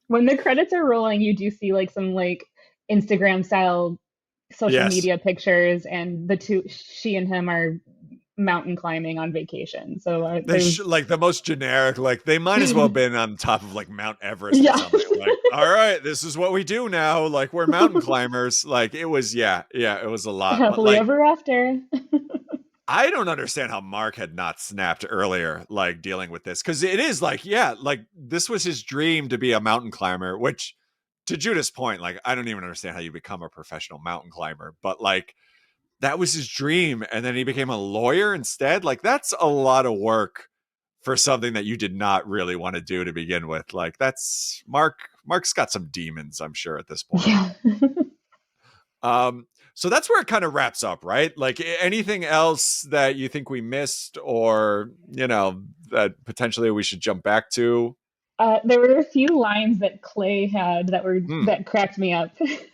when the credits are rolling, you do see like some like Instagram style social Yes. media pictures, and the two, she and him, are mountain climbing on vacation. So They there's, like the most generic, like they might as well have been on top of like Mount Everest or yeah, something. Like, all right, this is what we do now. Like we're mountain climbers. Like it was, yeah, yeah, it was a lot. But happily like ever after. I don't understand how Mark had not snapped earlier, like dealing with this. Cause it is like, yeah, like this was his dream to be a mountain climber, which to Judah's point, like I don't even understand how you become a professional mountain climber, but like that was his dream. And then he became a lawyer instead. Like that's a lot of work for something that you did not really want to do to begin with. Like that's Mark's got some demons, I'm sure, at this point. Yeah. Um, so that's where it kind of wraps up, right? Like anything else that you think we missed or, that potentially we should jump back to? There were a few lines that Clay had Hmm. that cracked me up.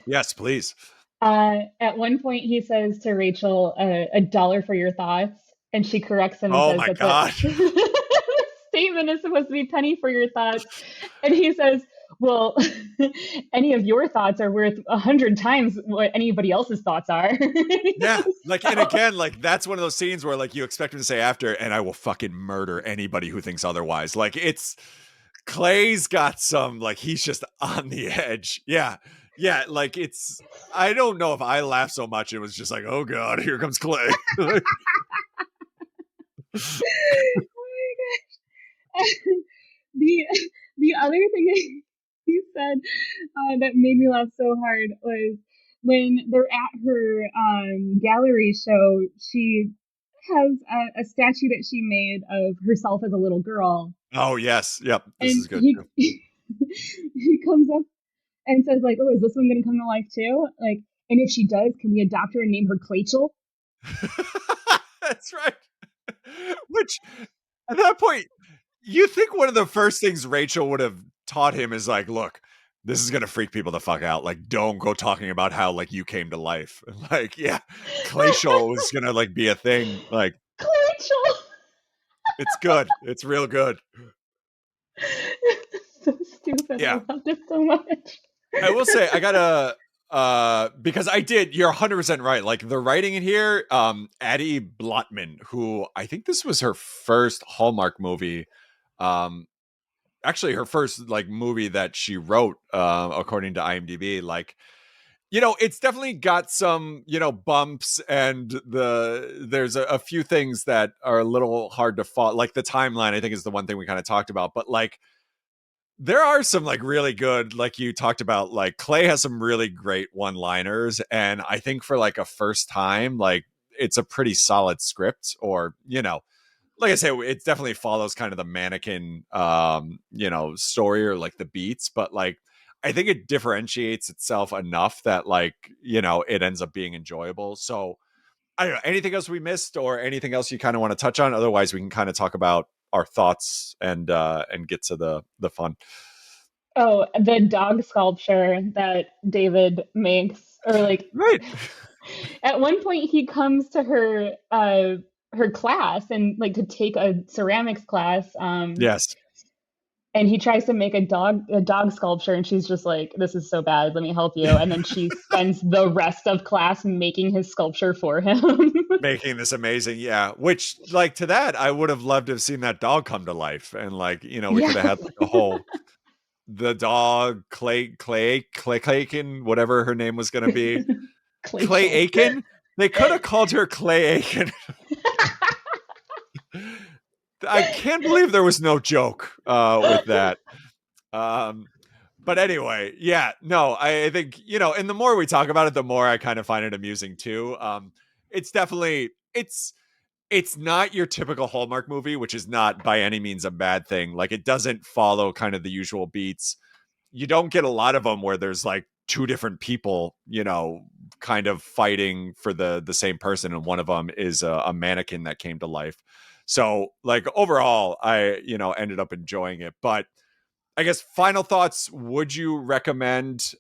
Yes, please. At one point, he says to Rachel, "A dollar for your thoughts," and she corrects him and Oh says my that the God. statement is supposed to be penny for your thoughts, and he says, "Well, any of your thoughts are worth 100 times what anybody else's thoughts are." Yeah. Like, and So, again, like that's one of those scenes where like you expect him to say after, and I will fucking murder anybody who thinks otherwise. Like it's Clay's got some, like he's just on the edge. Yeah. Yeah. Like it's, I don't know if I laughed so much. It was just like, oh God, here comes Clay. the the other thing he said that made me laugh so hard was when they're at her gallery show. She has a statue that she made of herself as a little girl, Oh yes. Yep. This and is good he too. he comes up and says like, "Oh, is this one going to come to life too? Like, and if she does, can we adopt her and name her Claychel?" That's right. Which at that point, you think one of the first things Rachel would have taught him is like, look, this is gonna freak people the fuck out. Like, don't go talking about how like you came to life. Like, yeah, Glacial is gonna like be a thing. Like, Claychel. it's good. It's real good. So stupid. I Yeah. loved it so much. I will say I gotta because I did, you're 100% right. Like the writing in here, Addie Blotman, who I think this was her first Hallmark movie. Um, Actually her first like movie that she wrote, according to IMDb. Like, it's definitely got some, bumps, and there's a few things that are a little hard to follow. Like the timeline, I think is the one thing we kind of talked about, but like there are some like really good, like you talked about, like Clay has some really great one liners. And I think for like a first time, like it's a pretty solid script, or, like I say, it definitely follows kind of the mannequin, story, or like the beats, but like I think it differentiates itself enough that like, it ends up being enjoyable. So I don't know, anything else we missed or anything else you kind of want to touch on? Otherwise we can kind of talk about our thoughts and get to the fun. Oh, the dog sculpture that David makes, or like Right. at one point he comes to her class and like to take a ceramics class, Yes. and he tries to make a dog sculpture, and she's just like, "This is so bad, let me help you," and then she spends the rest of class making his sculpture for him. Making this amazing, yeah. Which, like, to that, I would have loved to have seen that dog come to life, and like, we could Yeah. have had like a whole the dog Clay Aiken, whatever her name was going to be, Clay Glacial. Aiken. They could have called her Clay Aiken. I can't believe there was no joke with that. Um, but anyway, yeah, no, I think, and the more we talk about it, the more I kind of find it amusing too. It's definitely, it's not your typical Hallmark movie, which is not by any means a bad thing. Like it doesn't follow kind of the usual beats. You don't get a lot of them where there's like two different people, kind of fighting for the same person, and one of them is a mannequin that came to life. So like overall, I ended up enjoying it, but I guess final thoughts. Would you recommend?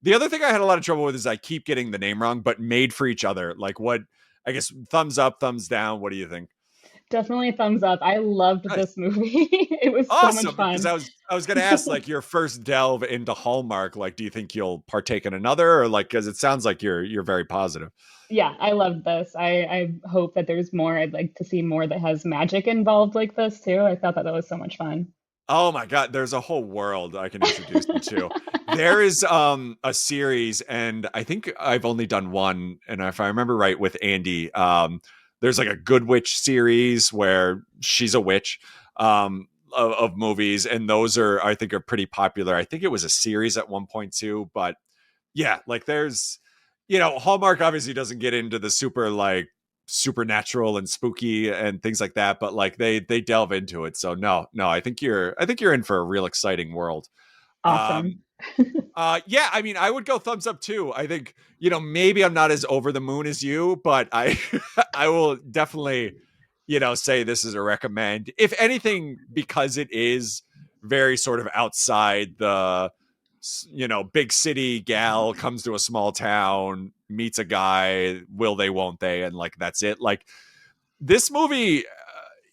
The other thing I had a lot of trouble with is I keep getting the name wrong, but Made for Each Other. Like what? I guess thumbs up, thumbs down. What do you think? Definitely a thumbs up. I loved Nice. this movie. It was so much Awesome. Because fun. I was gonna ask like your first delve into Hallmark. Like, do you think you'll partake in another, or like because it sounds like you're very positive. Yeah, I loved this. I hope that there's more. I'd like to see more that has magic involved like this too. I thought that was so much fun. Oh my god, there's a whole world I can introduce you to. There is a series, and I think I've only done one, and if I remember right with Andy, there's like a Good Witch series where she's a witch of movies, and those are I think are pretty popular. I think it was a series at one point too, but yeah, like there's Hallmark obviously doesn't get into the super like supernatural and spooky and things like that, but like they delve into it. So no, I think you're in for a real exciting world. Awesome. um yeah, I mean I would go thumbs up too. I think maybe I'm not as over the moon as you, but I I will definitely say this is a recommend, if anything, because it is very sort of outside the big city gal comes to a small town, meets a guy, will they, won't they, and like that's it. Like this movie,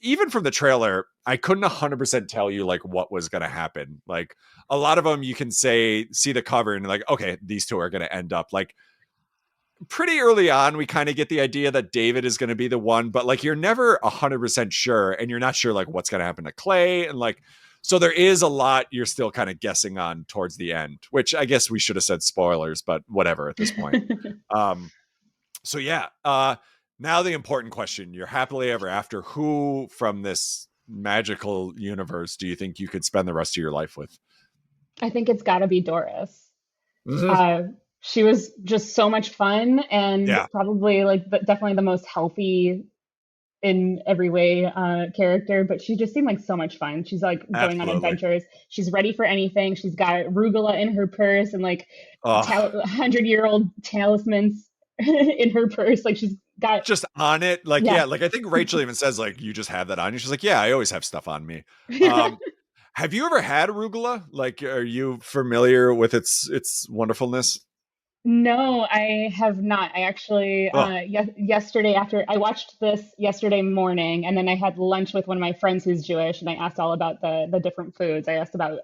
even from the trailer, I couldn't 100% tell you like what was going to happen. Like a lot of them you can see the cover and like, okay, these two are going to end up like pretty early on. We kind of get the idea that David is going to be the one, but like you're never 100% sure, and you're not sure like what's going to happen to Clay, and like so there is a lot you're still kind of guessing on towards the end, which I guess we should have said spoilers, but whatever at this point. um so yeah, now the important question: you're happily ever after. Who from this magical universe do you think you could spend the rest of your life with? I think it's got to be Doris. Mhm. Uh, she was just so much fun and Yeah, probably like definitely the most healthy in every way character, but she just seemed like so much fun. She's like going on absolutely. adventures. She's ready for anything. She's got arugula in her purse and like Oh, 100-year-old talismans in her purse. Like she's got, just on it, like, yeah. yeah, like I think Rachel even says like, you just have that on you. She's like, yeah, I always have stuff on me. um have you ever had arugula? Like, are you familiar with its wonderfulness? No, I have not. I actually, Oh, yesterday after I watched this yesterday morning, and then I had lunch with one of my friends who's Jewish, and I asked all about the different foods. I asked about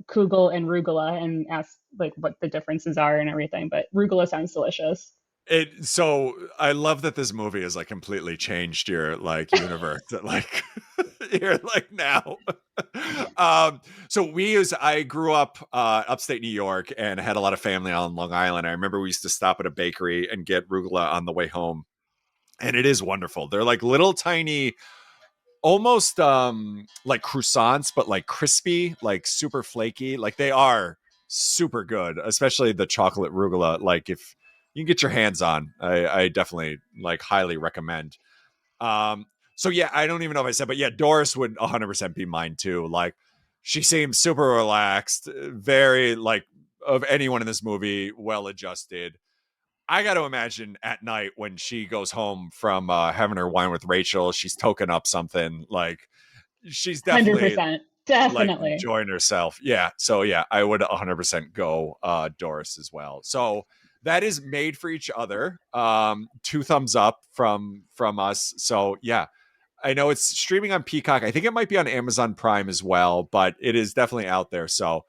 kugel and rugula, and asked like what the differences are and everything. But rugula sounds delicious. so I love that this movie has like completely changed your like universe. That like you're like now. So I grew up upstate New York and had a lot of family on Long Island. I remember we used to stop at a bakery and get rugula on the way home, and it is wonderful. They're like little tiny, almost like croissants, but like crispy, like super flaky. Like they are super good, especially the chocolate rugula. Like if you can get your hands on, I definitely like highly recommend. um so yeah, I don't even know if I said, but yeah, Doris would 100% be mine too. Like she seems super relaxed, very like, of anyone in this movie, well adjusted. I got to imagine at night when she goes home from having her wine with Rachel, she's token up something. Like she's definitely 100%. like Definitely. enjoying herself. Yeah. So yeah, I would 100% go Doris as well. So that is Made for Each Other. Two thumbs up from us. So yeah, I know it's streaming on Peacock. I think it might be on Amazon Prime as well, but it is definitely out there. So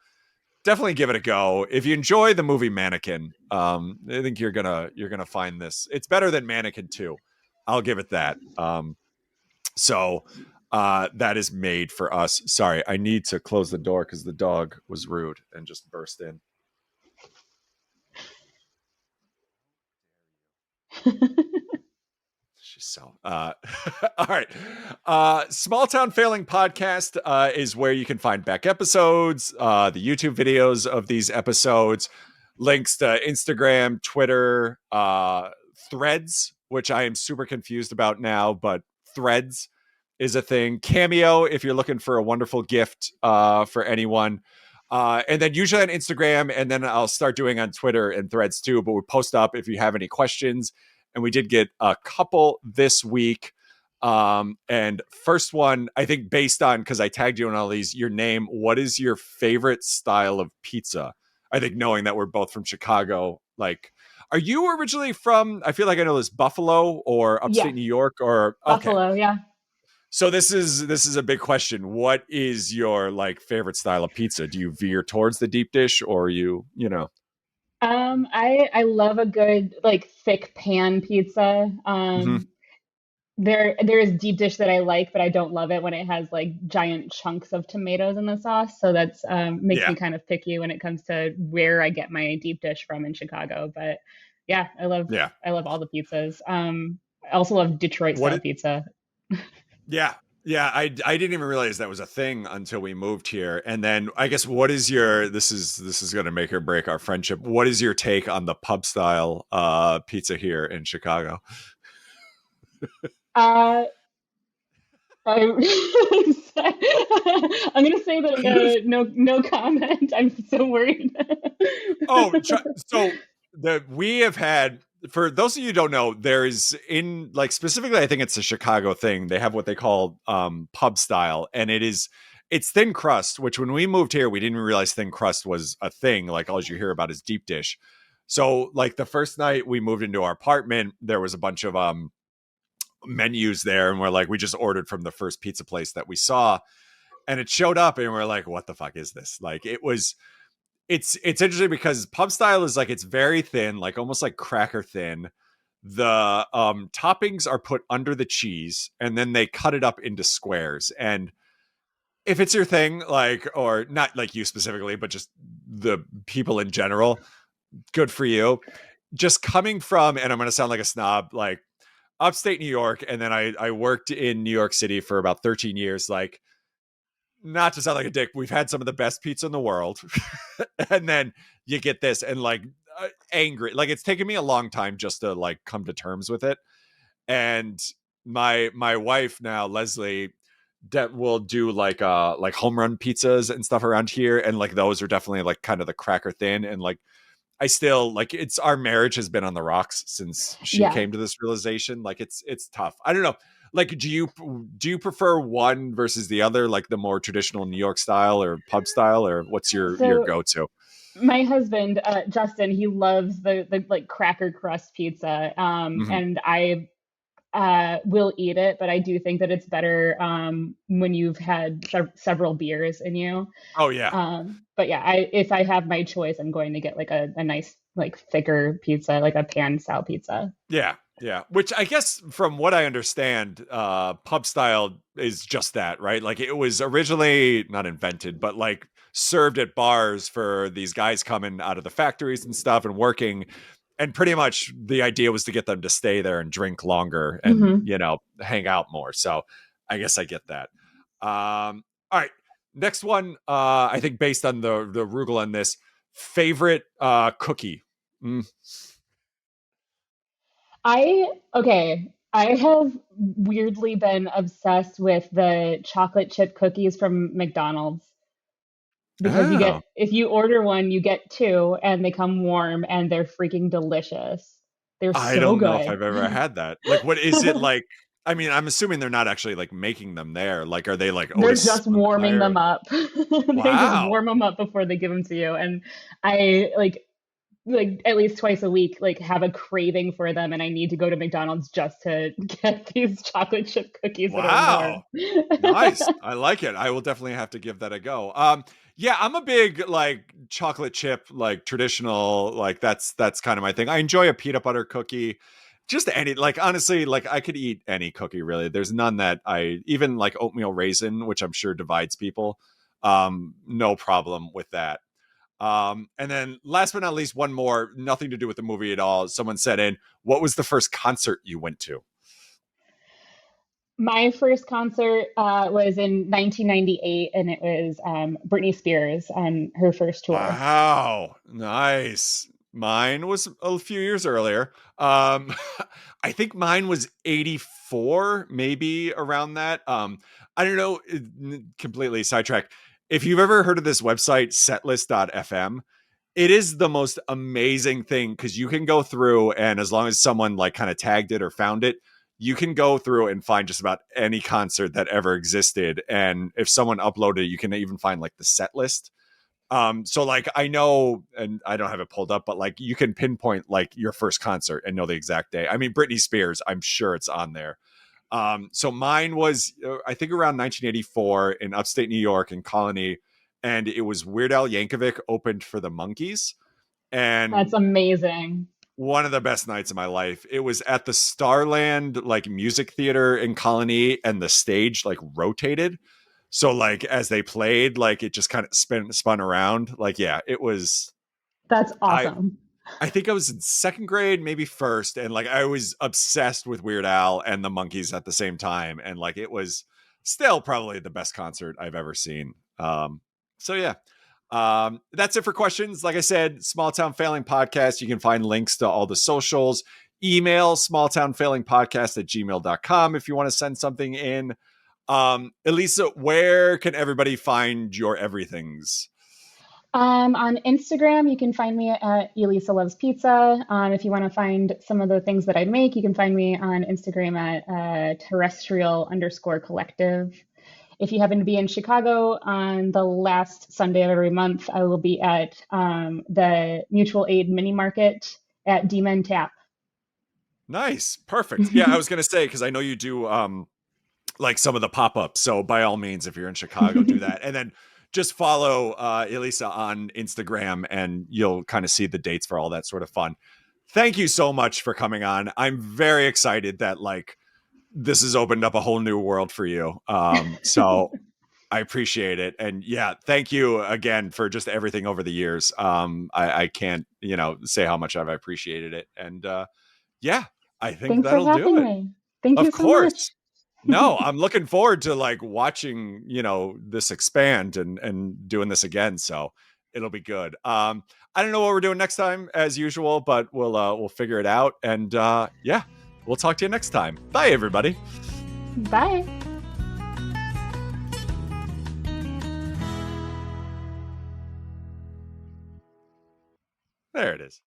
definitely give it a go. If you enjoy the movie Mannequin, I think you're gonna find this. It's better than Mannequin 2. I'll give it that. So that is Made for us. Sorry, I need to close the door because the dog was rude and just burst in. She's so all right. Small Town Failing Podcast is where you can find back episodes, the YouTube videos of these episodes, links to Instagram, Twitter, Threads, which I am super confused about now, but Threads is a thing. Cameo, if you're looking for a wonderful gift for anyone. And then usually on Instagram, and then I'll start doing on Twitter and Threads too. But we post up if you have any questions, and we did get a couple this week. And first one, I think based on, because I tagged you in all these, your name, what is your favorite style of pizza? I think knowing that we're both from Chicago, like, are you originally from, I feel like I know this, Buffalo or upstate Yes, New York or, okay. Buffalo. Yeah. So this is a big question. What is your like favorite style of pizza? Do you veer towards the deep dish or you know? I love a good like thick pan pizza. Mhm. There is deep dish that I like, but I don't love it when it has like giant chunks of tomatoes in the sauce. So that's makes Yeah. me kind of picky when it comes to where I get my deep dish from in Chicago. But yeah, Yeah. I love all the pizzas. I also love Detroit What style pizza. Yeah. Yeah, I didn't even realize that was a thing until we moved here. And then I guess what is your, this is going to make or break our friendship. What is your take on the pub style pizza here in Chicago? Uh, I, I'm gonna say that no comment. I'm so worried. Oh, so the we have had, for those of you who don't know, there is, in like specifically, I think it's a Chicago thing. They have what they call pub style, and it's thin crust. Which when we moved here, we didn't realize thin crust was a thing. Like all you hear about is deep dish. So like the first night we moved into our apartment, there was a bunch of menus there, and we're like, we just ordered from the first pizza place that we saw, and it showed up, and we're like, what the fuck is this? Like it was, it's interesting because pub style is like, it's very thin, like almost like cracker thin. The toppings are put under the cheese and then they cut it up into squares. And if it's your thing, like, or not like you specifically, but just the people in general, good for you. Just coming from, and I'm going to sound like a snob, like upstate New York, and then I worked in New York City for about 13 years. Like, not to sound like a dick, we've had some of the best pizza in the world. And then you get this, and like angry. Like it's taken me a long time just to like come to terms with it. And my wife now, Leslie, that will do like home run pizzas and stuff around here. And like those are definitely like kind of the cracker thin. And like I still like, it's, our marriage has been on the rocks since she Yeah. came to this realization. Like it's tough. I don't know. Like, do you prefer one versus the other, like the more traditional New York style or pub style, or what's your So go to? my husband, Justin, he loves the like cracker crust pizza. Hmm. And I will eat it, but I do think that it's better when you've had several beers in you. Oh yeah, But yeah, I if I have my choice, I'm going to get like a nice like thicker pizza, like a pan style pizza. yeah, yeah. Which I guess, from what I understand, pub style is just that, right? Like it was originally not invented, but like served at bars for these guys coming out of the factories and stuff and working. And pretty much the idea was to get them to stay there and drink longer and, Hmm. hang out more. So I guess I get that. All right. Next one, I think based on the Rugel on this, favorite cookie. Mm. Okay. I have weirdly been obsessed with the chocolate chip cookies from McDonald's because Oh, if you order one, you get two and they come warm and they're freaking delicious. They're I so don't know if good. I've ever had that. Like, what is it like? I mean, I'm assuming they're not actually like making them there. Like, are they like They're Otis just warming Spunkmeyer? them up. They just Wow. warm them up before they give them to you. And I like at least twice a week like have a craving for them and I need to go to McDonald's just to get these chocolate chip cookies that are warm. Wow. Nice. I like it. I will definitely have to give that a go. Yeah, I'm a big like chocolate chip, like traditional, like that's kind of my thing. I enjoy a peanut butter cookie. Just any, like honestly, like I could eat any cookie really. There's none that I, even like oatmeal raisin, which I'm sure divides people. No problem with that. And then last but not least, one more, nothing to do with the movie at all. Someone said in, what was the first concert you went to? My first concert was in 1998 and it was Britney Spears on her first tour. Wow, nice. Mine was a few years earlier. I think mine was 84, maybe around that. I don't know, completely sidetracked. If you've ever heard of this website, setlist.fm, it is the most amazing thing because you can go through, and as long as someone like kind of tagged it or found it, you can go through and find just about any concert that ever existed. And if someone uploaded it, you can even find like the set list. So like I know, and I don't have it pulled up, but like you can pinpoint like your first concert and know the exact day. I mean, Britney Spears, I'm sure it's on there. So mine was, I think, around 1984 in upstate New York in Colony, and it was Weird Al Yankovic opened for the Monkees, and That's amazing. one of the best nights of my life. It was at the Starland like music theater in Colony, and the stage like rotated. So like as they played, like it just kind of spun around. Like yeah, it was. That's I awesome. I think I was in second grade, maybe first, and like I was obsessed with Weird Al and the Monkees at the same time, and like it was still probably the best concert I've ever seen. So yeah, that's it for questions. Like I said, Small Town Failing Podcast. You can find links to all the socials. Email smalltownfailingpodcast at gmail.com if you want to send something in. Elisa, where can everybody find your everythings? On Instagram, you can find me at Elisa Loves Pizza. If you want to find some of the things that I make, you can find me on Instagram at terrestrial_collective. If you happen to be in Chicago on the last Sunday of every month, I will be at the Mutual Aid Mini Market at Demon Tap. Nice. Perfect. Yeah, I was going to say, because I know you do like some of the pop-ups. So by all means, if you're in Chicago, do that. And then just follow Elisa on Instagram and you'll kind of see the dates for all that sort of fun. Thank you so much for coming on. I'm very excited that like this has opened up a whole new world for you. So I appreciate it. And yeah, thank you again for just everything over the years. I can't, say how much I've appreciated it. And yeah, I think Thanks for that'll do having it. me. Thank Of you so much. course. No, I'm looking forward to like watching, this expand and doing this again. So it'll be good. I don't know what we're doing next time as usual, but we'll figure it out. And yeah, we'll talk to you next time. Bye everybody. Bye. There it is.